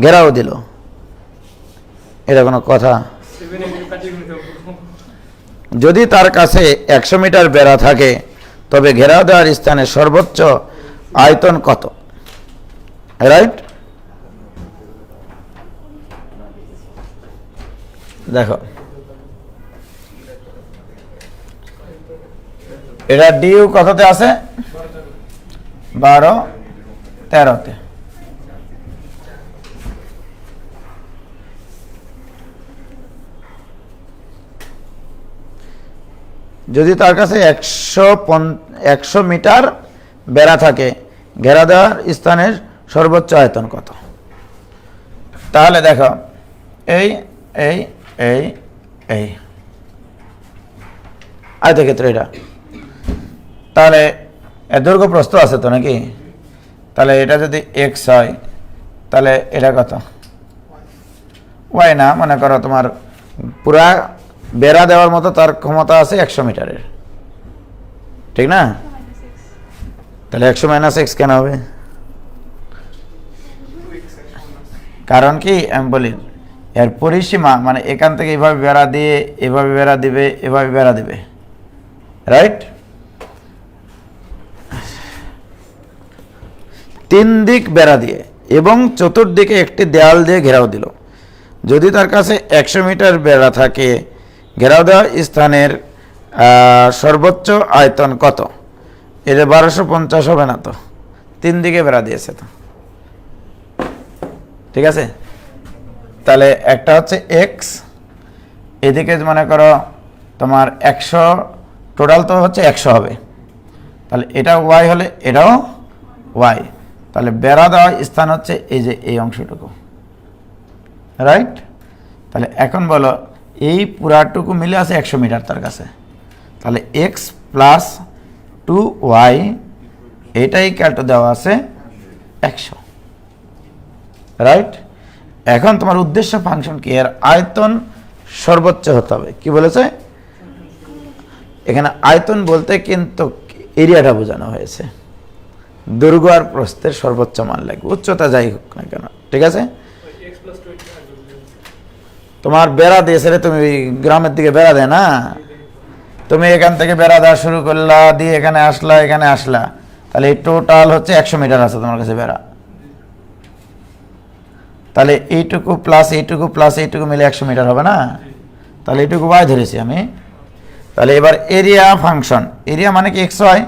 ঘেরাও দিল। এটা কোনো কথা? যদি তার কাছে 100 মিটার বেড়া থাকে তবে ঘেরাও দেওয়ার স্থানের সর্বোচ্চ আয়তন কত? রাইট? দেখো এটা ডিউ কততে আছে? 12-13-তে। যদি তার কাছে 100 মিটার বেড়া থাকে ঘেরা দেওয়ার স্থানের সর্বোচ্চ আয়তন কত? তাহলে দেখো এই এই এই এই আয়তক্ষেত্র এটা, তাহলে দৈর্ঘ্য প্রস্থ আছে তো নাকি? তাহলে এটা যদি এক্স হয় তাহলে এটা কত? ওয়াই না, মনে করো তোমার পুরা বেড়া দেওয়ার মতো তার ক্ষমতা আছে 100 মিটারের, ঠিক না? তাহলে 100 - x কেন হবে? কারণ কি আমি বলি, এর পরিসীমা মানে এখান থেকে এভাবে বেড়া দিয়ে এভাবে বেড়া দিবে, এভাবে বেড়া দিবে, রাইট? 3 দিক বেড়া দিয়ে এবং চতুর্দিকে একটি দেয়াল দিয়ে ঘেরাও দিল। যদি তার কাছে 100 মিটার বেড়া থাকে ঘেরাও দেওয়া স্থানের সর্বোচ্চ আয়তন কত? এটা 1250 হবে না তো, 3 দিকে বেড়া দিয়েছে তো, ঠিক আছে? তাহলে একটা হচ্ছে এক্স, এদিকে মনে করো তোমার 100, টোটাল তো হচ্ছে 100 হবে, তাহলে এটা ওয়াই হলে এটাও ওয়াই, তাহলে বেড়া দেওয়া স্থান হচ্ছে এই যে এই অংশটুকু, রাইট? তাহলে এখন বলো এই পুরাটুকু মিলে আছে 100 মিটার তার কাছে, তাহলে এক্স প্লাস 2y এটাই ক্যালটো দেওয়া আছে 100, রাইট? এখন তোমার উদ্দেশ্য ফাংশন কি? এর আয়তন সর্বোচ্চ হতে হবে। কি বলেছে এখানে? আয়তন বলতে কিন্তু এরিয়াটা বোঝানো হয়েছে, দৈর্ঘ্য আর প্রস্থের সর্বোচ্চ মান লাগবে, উচ্চতা যাই হোক না কেন, ঠিক আছে? তোমার বেড়া দিয়েছে রে, তুমি গ্রামের দিকে বেড়া দেয় না, তুমি এখান থেকে বেড়া দেওয়া শুরু করলা, দিয়ে এখানে আসলা, তাহলে এই টোটাল হচ্ছে 100 মিটার আছে তোমার কাছে বেড়া, তাহলে এইটুকু প্লাস এইটুকু প্লাস এইটুকু মিলে 100 মিটার হবে না? তাহলে এইটুকু ওয়াই ধরেছি আমি। তাহলে এবার এরিয়া ফাংশন, এরিয়া মানে কি এক্স হয়,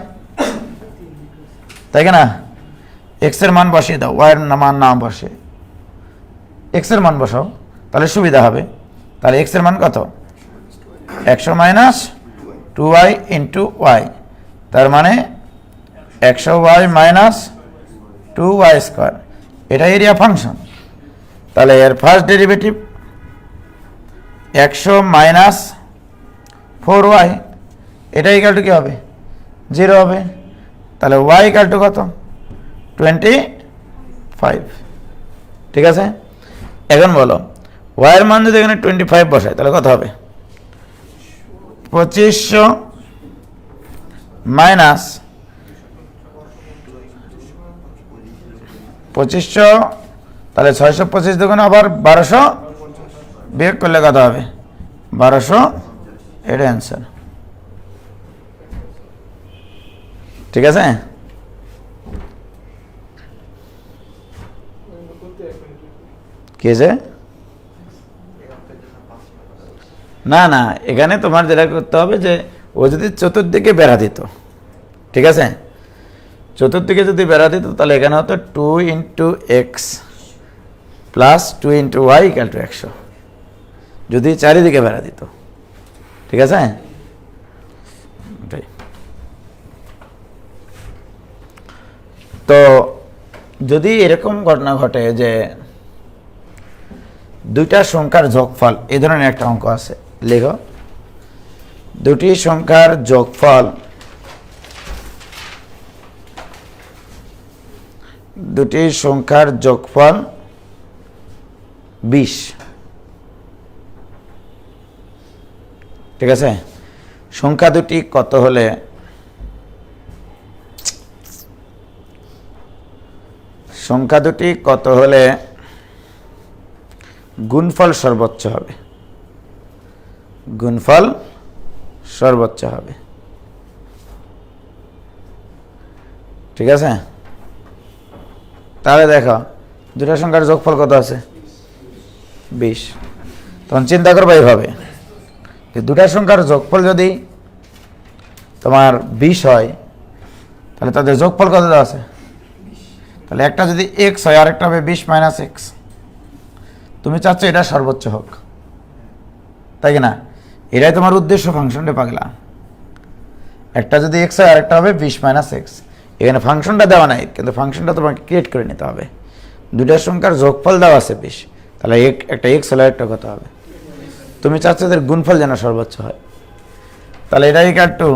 তাই না? এক্স এর মান বসিয়ে দাও, ওয়াই এর মান না বসে এক্স এর মান বসাও, তাহলে সুবিধা হবে। তাহলে এক্স এর মান কত? 100 - 2y ইন্টু ওয়াই, তার মানে 100y - 2y স্কোয়ার, এটা এরিয়া ফাংশন। তাহলে এর ফার্স্ট ডেরিভেটিভ 100 - 4y, এটা ইকাল টু কি হবে? 0 হবে। তাহলে y ইকাল টু কত? 25, ঠিক আছে? এখন বলো y এর মান যদি এখানে 25 বসায় তাহলে কত হবে? 2500 মাইনাস 2500, তাহলে 625 দেখুন আবার 1200 বিয়োগ করলে কত হবে? 1200, এটা অ্যান্সার, ঠিক আছে? কি আছে? না না, এখানে তোমার যেটা করতে হবে যে ও যদি চতুর্দিকে বেড়া দিত, ঠিক আছে, চতুর্দিকে যদি বেড়া দিত তাহলে এখানে হতো 2 × x plus 2 × y equal to 100, যদি চারিদিকে বেড়া দিত, ঠিক আছে? তো যদি এরকম ঘটনা ঘটে যে দুইটা সংখ্যার যোগফল, এই ধরনের একটা অঙ্ক আছে, লেখো দুটি সংখ্যার যোগফল $20 ঠিক আছে? সংখ্যা দুটি কত হলে গুণফল সর্বোচ্চ হবে? ঠিক আছে? তাহলে দেখো দুটা সংখ্যার যোগফল কত আছে? 20। তখন চিন্তা করবো এইভাবে, যে দুটা সংখ্যার যোগফল যদি তোমার 20 হয়, তাহলে তাদের যোগফল কত দেওয়া আছে? তাহলে একটা যদি x হয়, আরেকটা হবে 20 - x। তুমি চাচ্ছ এটা সর্বোচ্চ হোক, তাই কি না? এটাই তোমার উদ্দেশ্য ফাংশনটা, পাগলা। একটা যদি x হয়, আরেকটা হবে 20 - x। এখানে ফাংশনটা দেওয়া নাই, কিন্তু ফাংশনটা তোমাকে ক্রিয়েট করে নিতে হবে। দুটা সংখ্যার যোগফল দেওয়া আছে 20, তাহলে একটা x হলে একটা কত হবে? তুমি চাচ্ছ এদের গুণফল যেন সর্বোচ্চ হয়, তাহলে এটা ইকুয়াল টু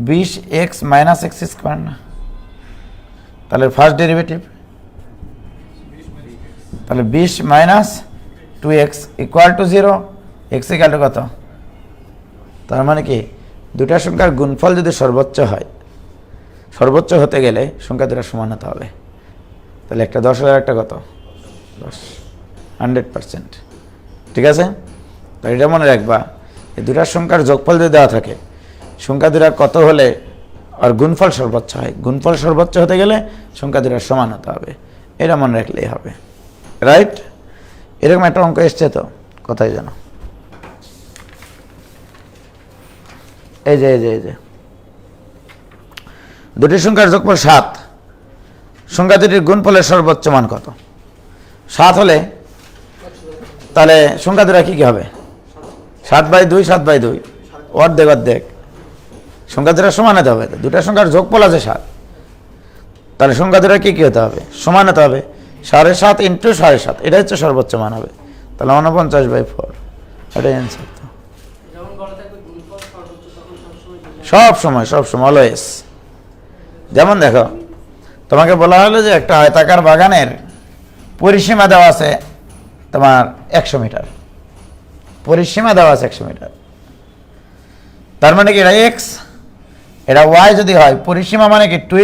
20x - x²। না, তাহলে ফার্স্ট ডেরিভেটিভ, তাহলে 20 - 2x = 0, x = কত? তার মানে কি দুটা সংখ্যার গুণফল যদি সর্বোচ্চ হয়, সর্বোচ্চ হতে গেলে সংখ্যা দুটা সমান হতে হবে। তাহলে একটা 10 হলে একটা কত? 10, 100%। ঠিক আছে? তো এটা মনে রাখবা, এই দুটা সংখ্যার যোগফল যদি দেওয়া থাকে, সংখ্যা দুটা কত হলে আর গুণফল সর্বোচ্চ হয়, গুণফল সর্বোচ্চ হতে গেলে সংখ্যা দুটা সমান হতে হবে। এটা মনে রাখলেই হবে, রাইট? এরকম একটা অঙ্ক এসছে তো, কোথায় জানো? এই যে দুটি সংখ্যার যোগফল 7, সংখ্যা দুটির গুণফলের সর্বোচ্চ মান কত? 7 হলে তাহলে সংখ্যা দুটা কি হবে? 7/2, 7/2, অর্ধেক। সংখ্যা দুটা সমান হতে হবে। দুটা সংখ্যার যোগফল আছে 7, তাহলে সংখ্যা দুটা কি হতে হবে? সমান হতে হবে। 7.5 × 7.5, এটা হচ্ছে সর্বোচ্চ মান হবে। তাহলে 49/4, এটাই অ্যান্সার। তো সব সময় অলওয়েজ। যেমন দেখো, তোমাকে বলা হলো যে একটা আয়তাকার বাগানের পরিসীমা দেওয়া আছে তোমার 100 মিটার, পরিসীমা দেওয়া আছে 100 মিটার। তার মানে কি এটা x, এটা y যদি হয়, পরিসীমা মানে কি 2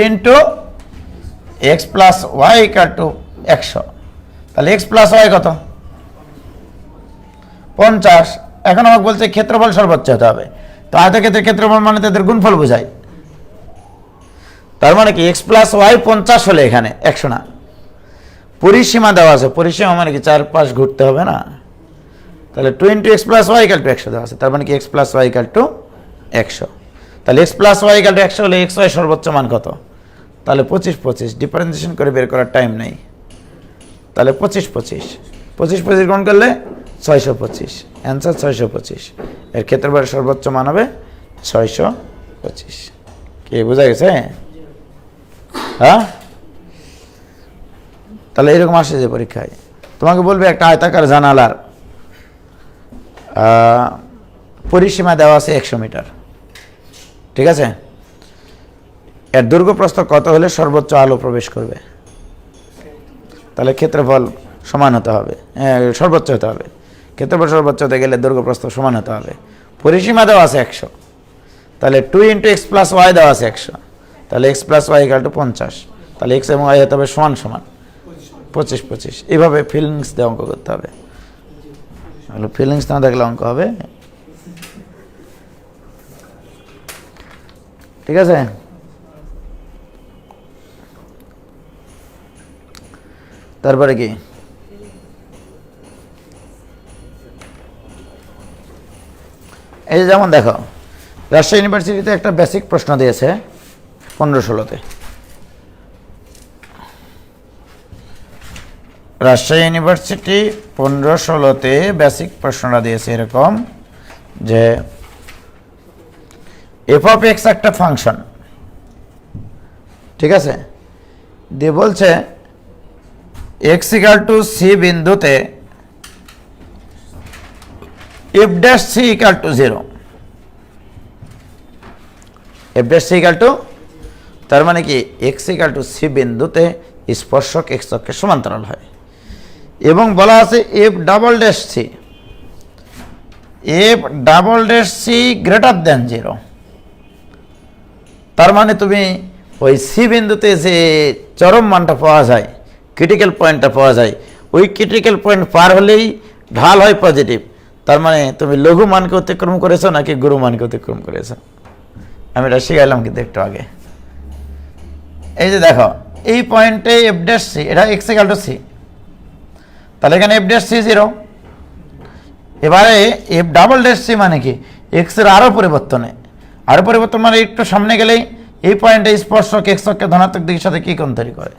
× x + y = 100। তাহলে x + y কত? 50। এখন আমাকে বলছে ক্ষেত্রফল সর্বোচ্চ হতে হবে। তো আয়তক্ষেত্রের ক্ষেত্রফল মানে তাদের গুণফল বোঝায়। তার মানে কি x + y 50 হলে এখানে 100 না। পরিসীমা দেওয়া আছে, পরিসীমা মানে কি 4-5 ঘুরতে হবে না? তাহলে 2 × x + y = 100 দেওয়া আছে। তার মানে কি x + y = 100। তাহলে x + y = 100 হলে x y সর্বোচ্চ মান কত? তাহলে 25 ডিফারেন্সিয়েশন করে বের করার টাইম নেই। তাহলে 25 গুণ করলে 625, অ্যান্সার 625। এর ক্ষেত্রফলের সর্বোচ্চ মান হবে 625। কি বোঝা গেছে? হ্যাঁ, তাহলে এরকম আসে যে পরীক্ষায় তোমাকে বলবে একটা আয়তাকার জানালার পরিসীমা দেওয়া আছে 100 মিটার। ঠিক আছে? এর দৈর্ঘ্য প্রস্থ কত হলে সর্বোচ্চ আলো প্রবেশ করবে? তাহলে ক্ষেত্রফল সমান হতে হবে, সর্বোচ্চ হতে হবে। ক্ষেত্রফল সর্বোচ্চ হতে গেলে দৈর্ঘ্য প্রস্থ সমান হতে হবে। পরিসীমা দেওয়া আছে 100, তাহলে 2 × x + y দেওয়া আছে 100, তাহলে x + y = 50। তাহলে x এবং y হতে হবে সমান 25। এইভাবে ফিলিংস দিয়ে অঙ্ক করতে হবে। ফিলিংস না দেখলে অঙ্ক হবে? ঠিক আছে? তারপরে কি? এই যে যেমন দেখো, রাজশাহী ইউনিভার্সিটিতে একটা বেসিক প্রশ্ন দিয়েছে 15-16তে। রাজশাহী ইউনিভার্সিটি 15-16তে বেসিক প্রশ্নটা দিয়েছে এরকম যে f(x) একটা ফাংশন, ঠিক আছে, দিয়ে বলছে x = c বিন্দুতে f' c = 0। F dash C equal to, তার মানে কি এক্স ইকাল টু সি বিন্দুতে স্পর্শক এক্স অক্ষের সমান্তরাল হয়। এবং বলা আছে F double dash C, F double dash C greater than 0। তার মানে তুমি ওই সি বিন্দুতে যে চরম মানটা পাওয়া যায়, ক্রিটিক্যাল পয়েন্টটা পাওয়া যায়, ওই ক্রিটিক্যাল পয়েন্ট পার হলেই ঢাল হয় পজিটিভ। তার মানে তুমি লঘু মানকে অতিক্রম করেছো নাকি গুরু মানকে অতিক্রম করেছো? আমি এটা শিখাইলাম কিন্তু একটু আগে। এই যে দেখো এই পয়েন্টে এফ ড্যাশ সি, এটা এক্স ইকাল টু সি, তাহলে এখানে এফ ড্যাশ সি 0। এবারে এফ ডাবল ড্যাশ সি মানে কি এক্স এর আরও পরিবর্তনে, আরও পরিবর্তন মানে একটু সামনে গেলেই এই পয়েন্টে স্পর্শক এক্স অক্ষের ধনাত্মক দিকের সাথে কি কোণ তৈরি করে।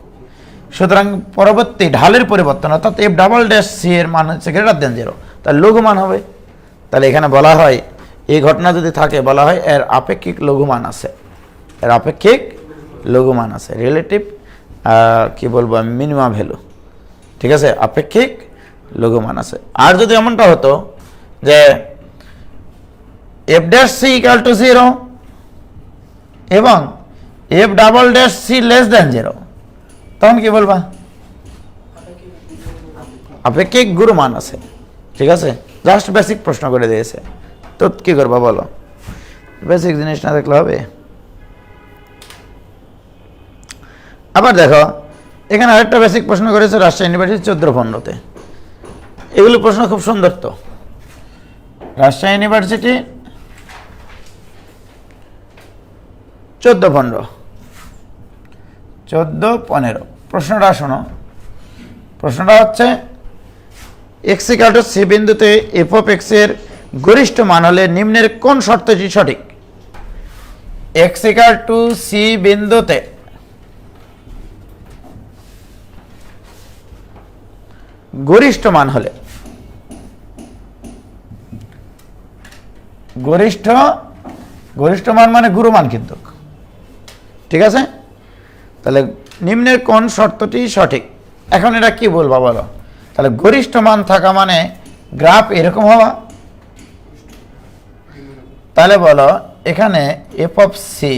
সুতরাং পরবর্তী ঢালের পরিবর্তন অর্থাৎ এফ ডাবল ড্যাশ সি এর মান হচ্ছে গ্রেটার দেন 0, তাহলে লঘু মান হবে। তাহলে এখানে বলা হয় এই ঘটনা যদি থাকে বলা হয় এর আপেক্ষিক লঘুমান আছে, এর আপেক্ষিক লঘুমান আছে, রিলেটিভ কি বলবো আমি মিনিমাম ভ্যালু, ঠিক আছে, আপেক্ষিক লঘুমান আছে। আর যদি এমনটা হতো যে F dash C equal to 0 এবং F double dash C less than 0, তখন কি বলবা? আপেক্ষিক গুরুমান আছে, ঠিক আছে। জাস্ট বেসিক প্রশ্ন করে দিয়েছে, তো কি করবা বলো? বেসিক জিনিস না দেখলে হবে? আবার দেখো এখানে আরেকটা বেসিক প্রশ্ন করেছে রাজশাহী ইউনিভার্সিটি 14-15-তে। এগুলো প্রশ্ন খুব সুন্দর। তো রাজশাহী ইউনিভার্সিটি 14-15 প্রশ্নটা শোনো। প্রশ্নটা হচ্ছে এক্স ইকাল টু সি বিন্দুতে এফ অফ এক্স এর গরিষ্ঠ মান হলে নিম্নের কোন শর্তটি সঠিক? এক্স ইকাল টু সি বিন্দুতে গরিষ্ঠ মান হলে, গরিষ্ঠ মান মানে গুরুমান কিন্তু, ঠিক আছে। তাহলে নিম্নের কোন শর্তটি সঠিক? এখন এটা কি বলবা বলো? তাহলে গরিষ্ঠ মান থাকা মানে গ্রাফ এরকম হওয়া। তাহলে বলো এখানে এফ অফ সি,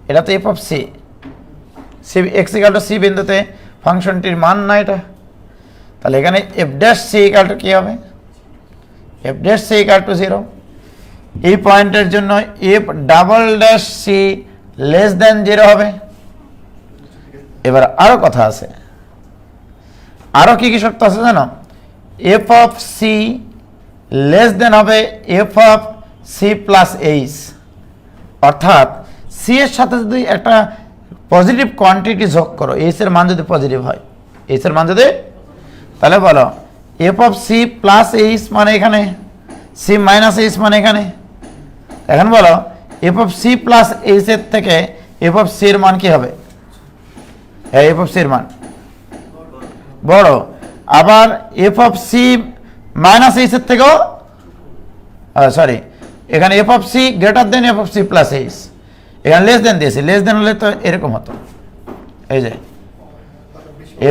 এটা তো f of c, c x equal to c বিন্দুতে ফাংশনটির মান না এটা। তাহলে এখানে f dash C equal to কী হবে? F dash C equal to 0। এই পয়েন্টের জন্য f double dash C less than 0 হবে। এবার আরও কথা আছে, আরও কি কি শর্ত আছে জানো? F of C less than হবে F of C plus h, অর্থাৎ সি এর সাথে যদি একটা পজিটিভ কোয়ান্টিটি যোগ করো, এইচ এর মান যদি পজিটিভ হয়, এইচ এর মান যদি, তাহলে বলো F of C plus H মানে এখানে, সি মাইনাস এইচ মানে এখানে। এখন বলো F of C plus H এর থেকে এফ অফ সি এর মান কি হবে? এফ অফ সি এর মান বড়। আবার F of C minus H এর থেকেও, সরি, এখানে F of C greater than F of C plus H, এখানে লেস দেন দিয়েছি, লেস দেন হলে তো এরকম হতো, এই যে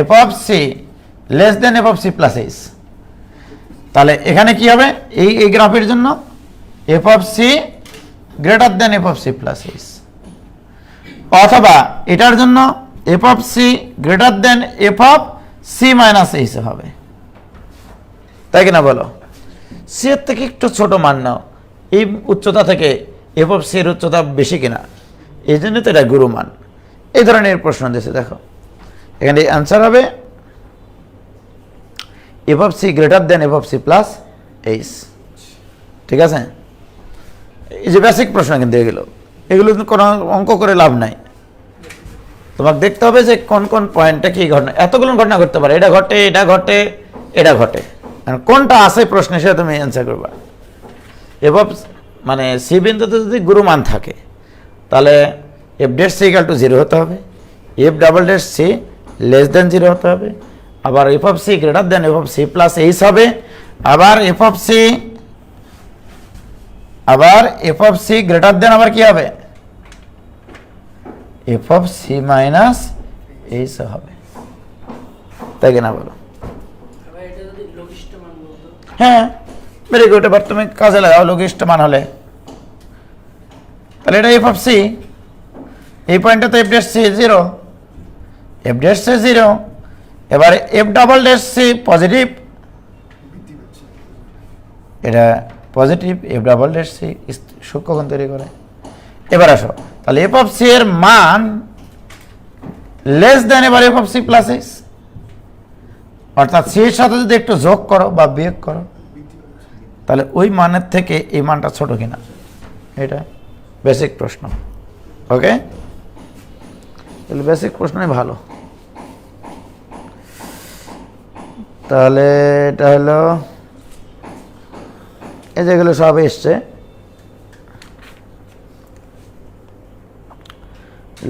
F of C less than F of C plus H. তাহলে এখানে কি হবে? এই গ্রাফের জন্য F of C greater than F of C plus H, অথবা এটার জন্য F of C greater than F of C minus H হবে, তাই কিনা বলো? সি এর থেকে একটু ছোট মান নাও, এই উচ্চতা থেকে এফ অফ সি এর উচ্চতা বেশি কিনা, এই জন্য তো এটা গুরুমান। এই ধরনের প্রশ্ন দিয়েছে। দেখো এখানে অ্যান্সার হবে F of C greater than F of C plus H, ঠিক আছে। এই যে বেসিক প্রশ্ন কিন্তু এগুলো কোনো অঙ্ক করে লাভ নাই, তোমাকে দেখতে হবে যে কোন কোন পয়েন্টে কি ঘটনা, এতগুলো ঘটনা ঘটতে পারে, এটা ঘটে, এটা ঘটে, এটা ঘটে, কোনটা আছে প্রশ্নে সেটা তুমি অ্যান্সার করবা। এফ অফ মানে সি বিন্দুতে যদি গুরুমান থাকে তাহলে F dash C equal to 0 হতে হবে, F double dash C less than 0 হতে হবে, আবার F of C greater than F of C plus H হবে, আবার F of C greater than আবার কি হবে? F of C minus H হবে, তাই কিনা বলো? হ্যাঁ, ভেরি গুড। এবার তুমি কাজে লাগাও লঘিষ্ঠ মান হলে, তাহলে এটা এফ অফ সি এই পয়েন্টে তো f dash c zero, f dash c zero, এবারে f double dash c positive, বৃদ্ধি পাচ্ছে। এটা positive, f double dash c সূক্ষ্মকোণ তৈরি করে। এবার আসো, তাহলে এফ অফ সি এর মান লেস দেন এবার F of C plus X, অর্থাৎ সি এর সাথে যদি একটু যোগ করো বা বিয়োগ করো, তাহলে ওই মানের থেকে এই মানটা ছোট কিনা, এটা বেসিক প্রশ্ন। ওকে, তাহলে বেসিক প্রশ্নই ভালো। তাহলে এটা হলো, এই যেগুলো সব এসছে,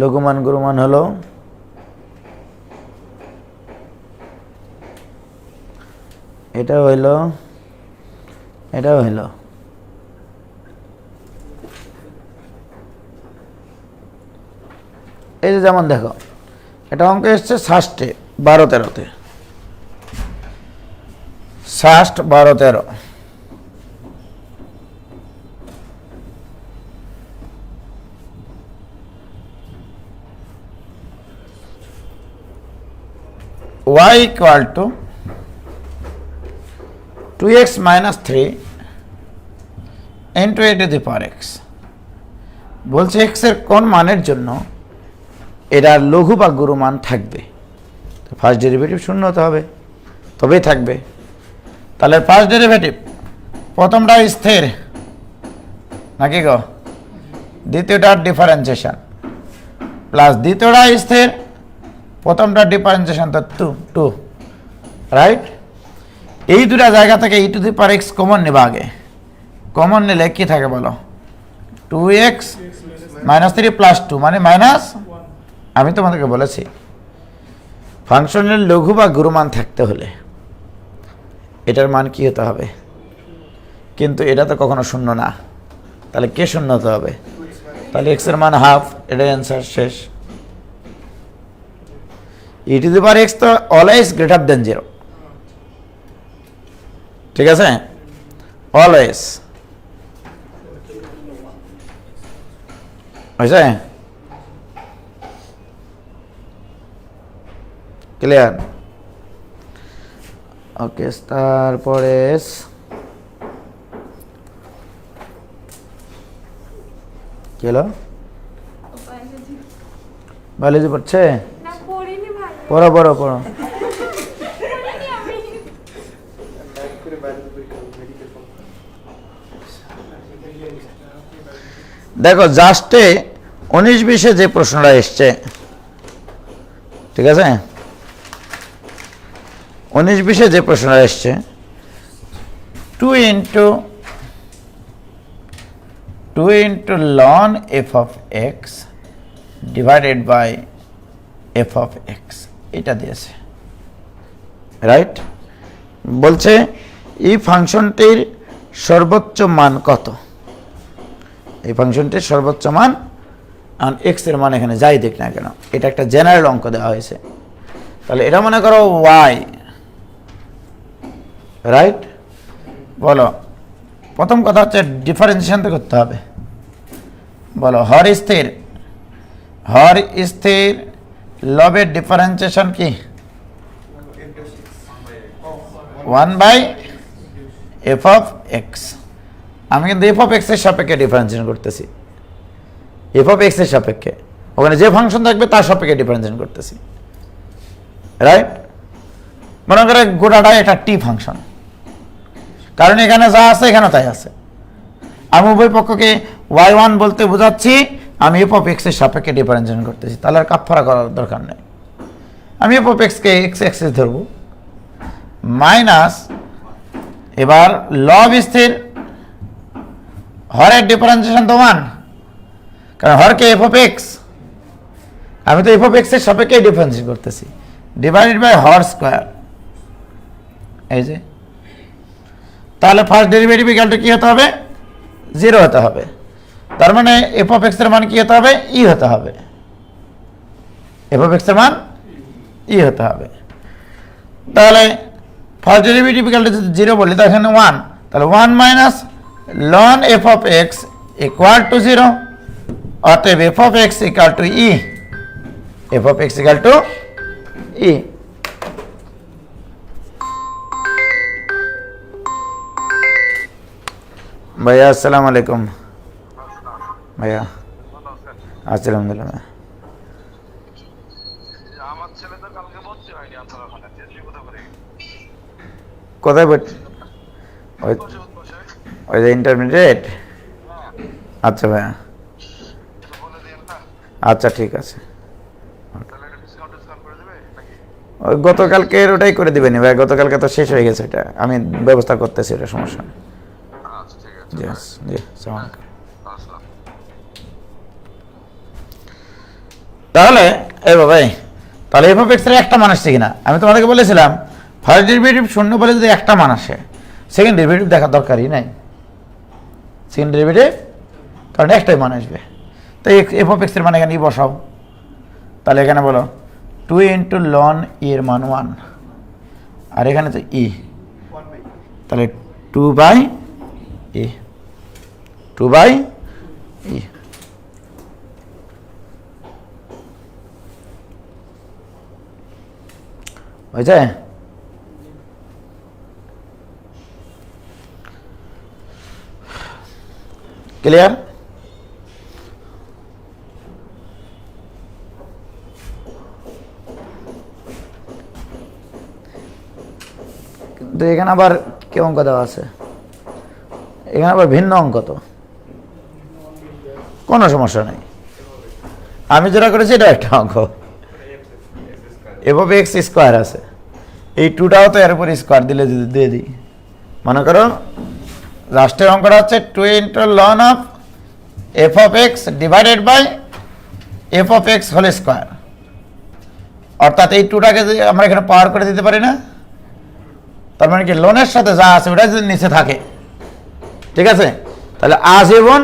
লঘুমান গুরুমান হলো, এটা হইল, এটাও হইল। এই যে যেমন দেখো, এটা অঙ্ক এসছে ষষ্ঠে 12-13-তে, ষষ্ঠ 12-13, y equal to 2x minus 3 into a to the power x, বলছে x এর কোন মানের জন্য এরা লঘু বা গুরু মান থাকবে। তো ফার্স্ট ডেরিভেটিভ শূন্য হতে হবে, তবেই থাকবে। তাহলে ফার্স্ট ডেরিভেটিভ প্রথমটা স্থির নাকি গো, দ্বিতীয়টার ডিফারেন্সিয়েশন প্লাস দ্বিতীয়টা স্থির, প্রথমটা ডিফারেন্সিয়েশন তো টু, রাইট। এই দুটা জায়গা থেকে e to the power x common নেবা, আগে কমন নিলে কি থাকে বলো, 2x মাইনাস 3 প্লাস 2 মানে মাইনাস। আমি তোমাদেরকে বলেছি ফাংশনের লঘু বা গুরু মান থাকতে হলে এটার মান কি হতে হবে, কিন্তু এটা তো কখনো শূন্য না, তাহলে কে শূন্য হতে হবে, তাহলে এক্স এর মান হাফ, এটাই অ্যান্সার, শেষ। ই টু দি পাওয়ার এক্স তো অলওয়েজ গ্রেটার দেন 0, ঠিক আছে, অলওয়েজ, হয়েছে, ক্লিয়ার। ওকে, তারপরে কি হলো, বায়োলজি পড়ছে, পড়ো পড়ো পড়ো। দেখো জাস্টে 19-20 যে প্রশ্নটা এসছে, ঠিক আছে, 19-20 যে প্রশ্নটা এসছে, 2 into ln f of x divided by f of x, এটা দিয়েছে, রাইট। বলছে এই ফাংশনটির সর্বোচ্চ মান কত, এই ফাংশনটির সর্বোচ্চ মান, আর এক্স এর মান এখানে যাই দেখ না কেন, এটা একটা জেনারেল অঙ্ক দেওয়া হয়েছে। তাহলে এটা মনে করো ওয়াই, রাইট। বলো, প্রথম কথা হচ্ছে ডিফারেন্সিয়েশন তো করতে হবে। বলো হর স্থির লবের ডিফারেন্সিয়েশন কি, 1/f of x। আমি কিন্তু এফ অফ এক্স এর সাপেক্ষে ডিফারেন্সিয়েশন করতেছি, এফ অফ এক্স এর সাপেক্ষে, ওখানে যে ফাংশন থাকবে তার সাপেক্ষে ডিফারেন্সিয়েশন করতেছি, রাইট। মনে করে গোটাটা এটা টি ফাংশন, কারণ এখানে যা আছে এখানে তাই আছে। আমি উভয় পক্ষকে y1 বলতে বোঝাচ্ছি আমি এফ অফ এক্স এর সাপেক্ষে ডিফারেন্সিয়েশন করতেছি, তাহলে আর কাফারা করার দরকার নেই। আমি এফ অফ এক্সকে এক্স এক্সিস ধরবো, মাইনাস, এবার লব স্থির, হরের ডিফারেন্সিয়েশন তো 1, কারণ হরকে এফ অফ এক্স, আমি তো এফ অফ এক্স এর সাপেক্ষে ডিফারেন্সিয়েট করতেছি, ডিভাইডেড বাই হর স্কোয়ার, এই যে। তাহলে ফার্স্ট ডেরিভেটিভ ইকুয়াল টু কি হতে হবে, 0 হতে হবে। তার মানে এফ অফ এক্স এর মান কি হতে হবে, ই হতে হবে, এফ অফ এক্স এর মান ই হতে হবে। তাহলে ফার্স্ট ডেরিভেটিভ ইকুয়াল টু 0 বলি, তো এখানে 1, তাহলে 1 minus ln F of x equal to 0, অতএব f of x equal to e, f of x equal to e. ভাইয়া আসসালামু আলাইকুম। ভাইয়া আছি আলহামদুলিল্লাহ। আমার ছেলে তো কালকে ভর্তি হয়নি আপনার ওখানে, কোথায় ওই যে ইন্টারমিডিয়েট? আচ্ছা ভাইয়া, বলে দিন না, আচ্ছা ঠিক আছে। তাহলে একটা ডিসকাউন্ট করে দেবে নাকি? ওই গতকালকের ওটাই করে দিবেনি ভাই, গতকালকে তো শেষ হয়ে গেছে, এটা আমি ব্যবস্থা করতেছি, এটা সমস্যা নেই। আচ্ছা ঠিক আছে, জি জি আসসালামু আলাইকুম। আসসালাম। তাহলে এই ভাই, তাহলে এফ অফ এক্স এর একটা মান আসছে কিনা? আমি তোমাদেরকে বলেছিলাম ফার্স্ট ডেরিভেটিভ শূন্য বলে যদি একটা মান আসে, সেকেন্ড ডেরিভেটিভ দেখার দরকারই নাই। সেকেন্ড ডেরিভেটিভ কারণ একটাই মান আসবে, তাই এফ অফ এক্স এর মান এখানে বসাও। তাহলে এখানে বলো 2 ইন্টু লন ই এর মান 1, আর এখানে তো ই, তাহলে 2 বাই ই, 2 বাই ই। হয়েছে? ক্লিয়ার? কিন্তু এখানে আবার কি অঙ্ক দেওয়া আছে? এখানে আবার ভিন্ন অঙ্ক, তো কোনো সমস্যা নেই। আমি যেটা করেছি এটা একটা অঙ্ক, এভাবে এক্স স্কোয়ার আছে, এই টুটাও তো এর উপর স্কোয়ার দিলে যদি দিয়ে দিই, মনে করো লাস্টের অঙ্কটা হচ্ছে 2 into ln of F of X divided by F of X whole square, অর্থাৎ এই টুটাকে যদি আমরা এখানে পাওয়ার করে দিতে পারি না, তার মানে কি লোনের সাথে যা আছে ওটা যদি নিচে থাকে, ঠিক আছে, তাহলে আজীবন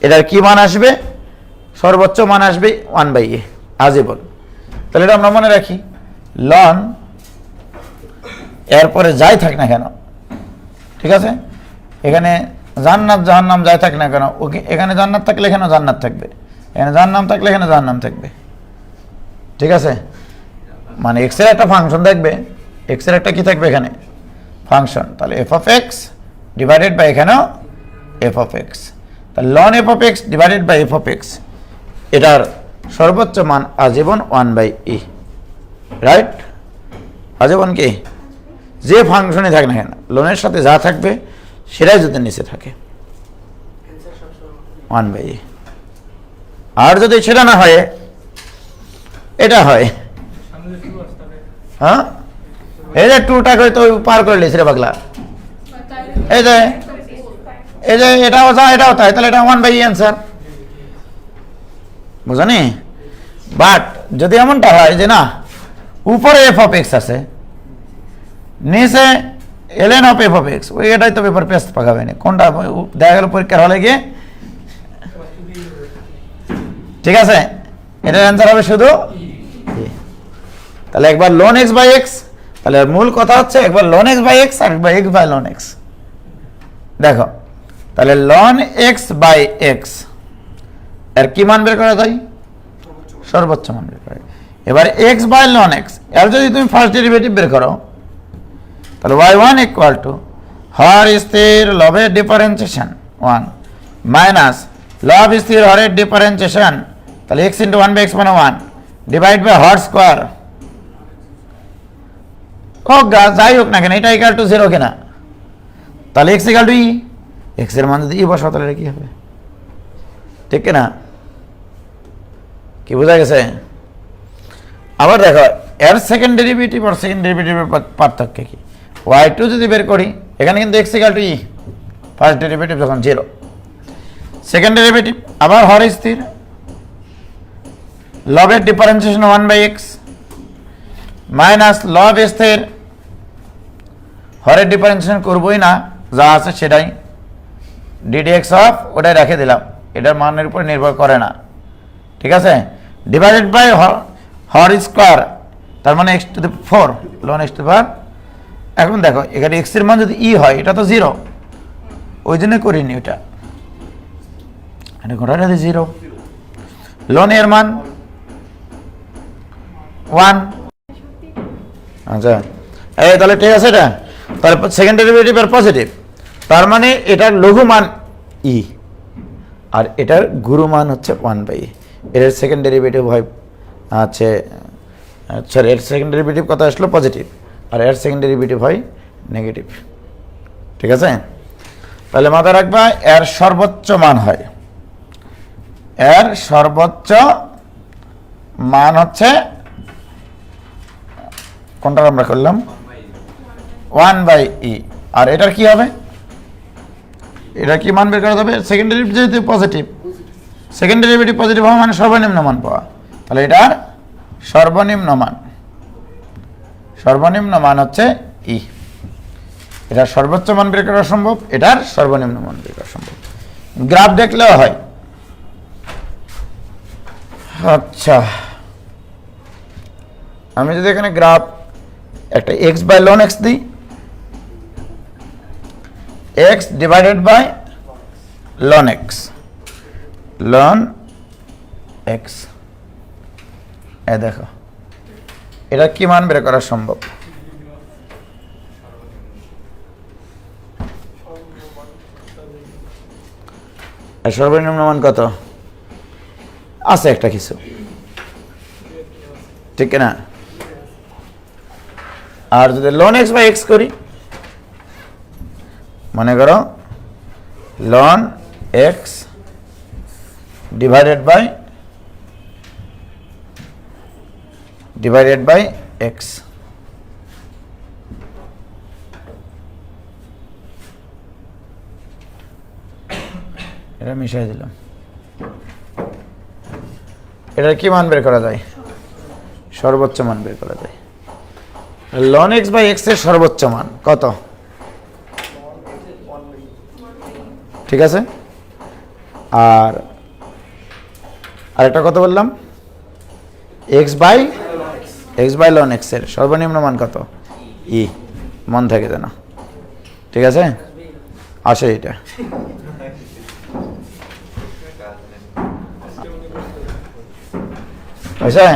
এটার কি মান আসবে? সর্বোচ্চ মান আসবে 1/a আজীবন। তাহলে এটা আমরা মনে রাখি, লন এরপরে যাই থাক না কেন, ঠিক আছে, এখানে জান্নাত জাহান্নাম যাই থাক না কেন, ওকে এখানে জান্নাত থাকলে এখানেও জান্নাত থাকবে, এখানে জাহান্নাম থাকলে এখানে জাহান্নাম থাকবে, ঠিক আছে। মানে এক্স এর একটা ফাংশন থাকবে, এক্স এর একটা কি থাকবে এখানে ফাংশন, তাহলে F of X divided by এখানেও এফ অফ এক্স, তাহলে ln F of X divided by F of X, এটার সর্বোচ্চ মান আজীবন 1/e, রাইট? আজীবন কি যে ফাংশনে থাকে না কেন লোনের সাথে যা থাকবে সেটাই যদি নিচে থাকে 1/e, আর যদি সেটা না হয় এটা হয়, হ্যাঁ এই যে টুটাকে তো পার করে লিখছে রে পাগলা, এই যে এটাও যা এটাও তাই, তাহলে এটা 1/e অ্যান্সার, বুঝনি? বাট যদি এমনটা হয় যে না উপরে এফ অফ এক্স আছে, নিচে ln of F of x, ওই এটাই তো পেপার পেস্ট পাকাবে না, কোনটা দেখা গেল পরীক্ষার হলে গিয়ে, ঠিক আছে, এটার অ্যান্সার হবে শুধু তাহলে একবার লন এক্স বাই এক্স, তাহলে মূল কথা হচ্ছে একবার লন এক্স বাই এক্স আর একবার এক্স বাই লন এক্স। দেখো তাহলে লন এক্স বাই এক্স এর কি মান বের করা যায়? সর্বোচ্চ মান বের করা। এবার এক্স বাই লন এক্স এর যদি তুমি ফার্স্ট ডেরিভেটিভ বের করো, তাহলে y1 ইকুয়াল টু হর স্থির লবের ডিফারেন্সিয়েশন 1 মাইনাস লব স্থির হরের ডিফারেন্সিয়েশন, তাহলে x ইন্টু 1/x মানে 1 ডিভাইড বাই হর স্কোয়ার, হোক গা যাই হোক না কেন এটা ইকুয়াল টু 0 কিনা, তাহলে x equal to E, x এর মান যদি ই বসাও তাহলে এটা কি হবে? ঠিক কিনা? কি বোঝা গেছে? আবার দেখো এর সেকেন্ড ডেরিভেটিভ আর সেকেন্ড ডেরিভেটিভের পার্থক্য কি? y2 যদি বের করি, এখানে কিন্তু x equal to E, first derivative যখন 0, সেকেন্ড ডেরিভেটিভ আবার হর স্থির লবের ডিফারেন্সিয়েশন 1/x মাইনাস লব স্থির হরের ডিফারেন্সিয়েশন করবোই না, যা আছে সেটাই ddx অফ ওটাই রেখে দিলাম, এটার মানের উপর নির্ভর করে না, ঠিক আছে, ডিভাইডেড বাই হর স্কোয়ার, তার মানে x to the 4 ln x to the power. এখন দেখো এখানে x এর মান যদি ই হয়, এটা তো 0, ওই জন্য করিনি ওটা, এটা ঘটাটা 0, লন এর মান 1। আচ্ছা এই তাহলে ঠিক আছে এটা, তাহলে সেকেন্ড ডেরিভেটিভ এর পজিটিভ, তার মানে এটার লঘু মান ই আর এটার গুরু মান হচ্ছে 1/e। এর সেকেন্ড ডেরিভেটিভ হয় আছে, সরি এর সেকেন্ড ডেরিভেটিভ কত আসলো পজিটিভ, আর এর সেকেন্ড ডেরিভেটিভ হয় নেগেটিভ। ঠিক আছে, তাহলে মাথায় রাখবা এর সর্বোচ্চ মান হয়, এর সর্বোচ্চ মান হচ্ছে কোনটা আমরা করলাম 1/e, আর এটার কি হবে, এটা কি মান বের করা যাবে, সেকেন্ড ডেরিভেটিভ যেহেতু পজিটিভ, সেকেন্ড ডেরিভেটিভ পজিটিভ হওয়া মানে সর্বনিম্ন মান পাওয়া, তাহলে এটার সর্বনিম্ন মান হচ্ছে ই। এটার সর্বোচ্চ মান বের করা সম্ভব, এটার সর্বনিম্ন মান বের করা সম্ভব, গ্রাফ দেখলেও হয়। আচ্ছা আমি যদি এখানে গ্রাফ একটা x/ln x দিই, x divided by ln x, ln x, এ দেখো এটা কি মান বের করা সম্ভব, এর সর্বনিম্ন মান কত আছে একটা কিছু, ঠিক না? আর যদি ln x/x করি, মনে করো ln x divided by x, এটা মিশাই দিলাম, এটার কি মান বের করা যায়, সর্বোচ্চ মান বের করা যায়। ln x/x এর সর্বোচ্চ মান কত, ঠিক আছে, আর আরেকটা কত বললাম x/ln x এর সর্বনিম্ন মান কত ই, মন থাকে জানো, ঠিক আছে, আসে এটা। হয়েছে,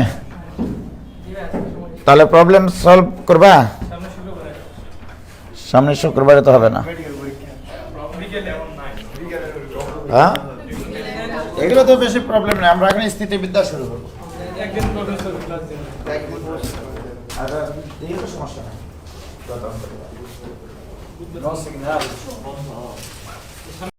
তাহলে প্রবলেম সলভ করবা, সামনে শুক্রবারে তো হবে না, হ্যাঁ এগুলো তো বেশি প্রবলেম নেই, আমরা এখানে স্থিতিবিদ্যা শুরু করবো, সমস্যা নেই।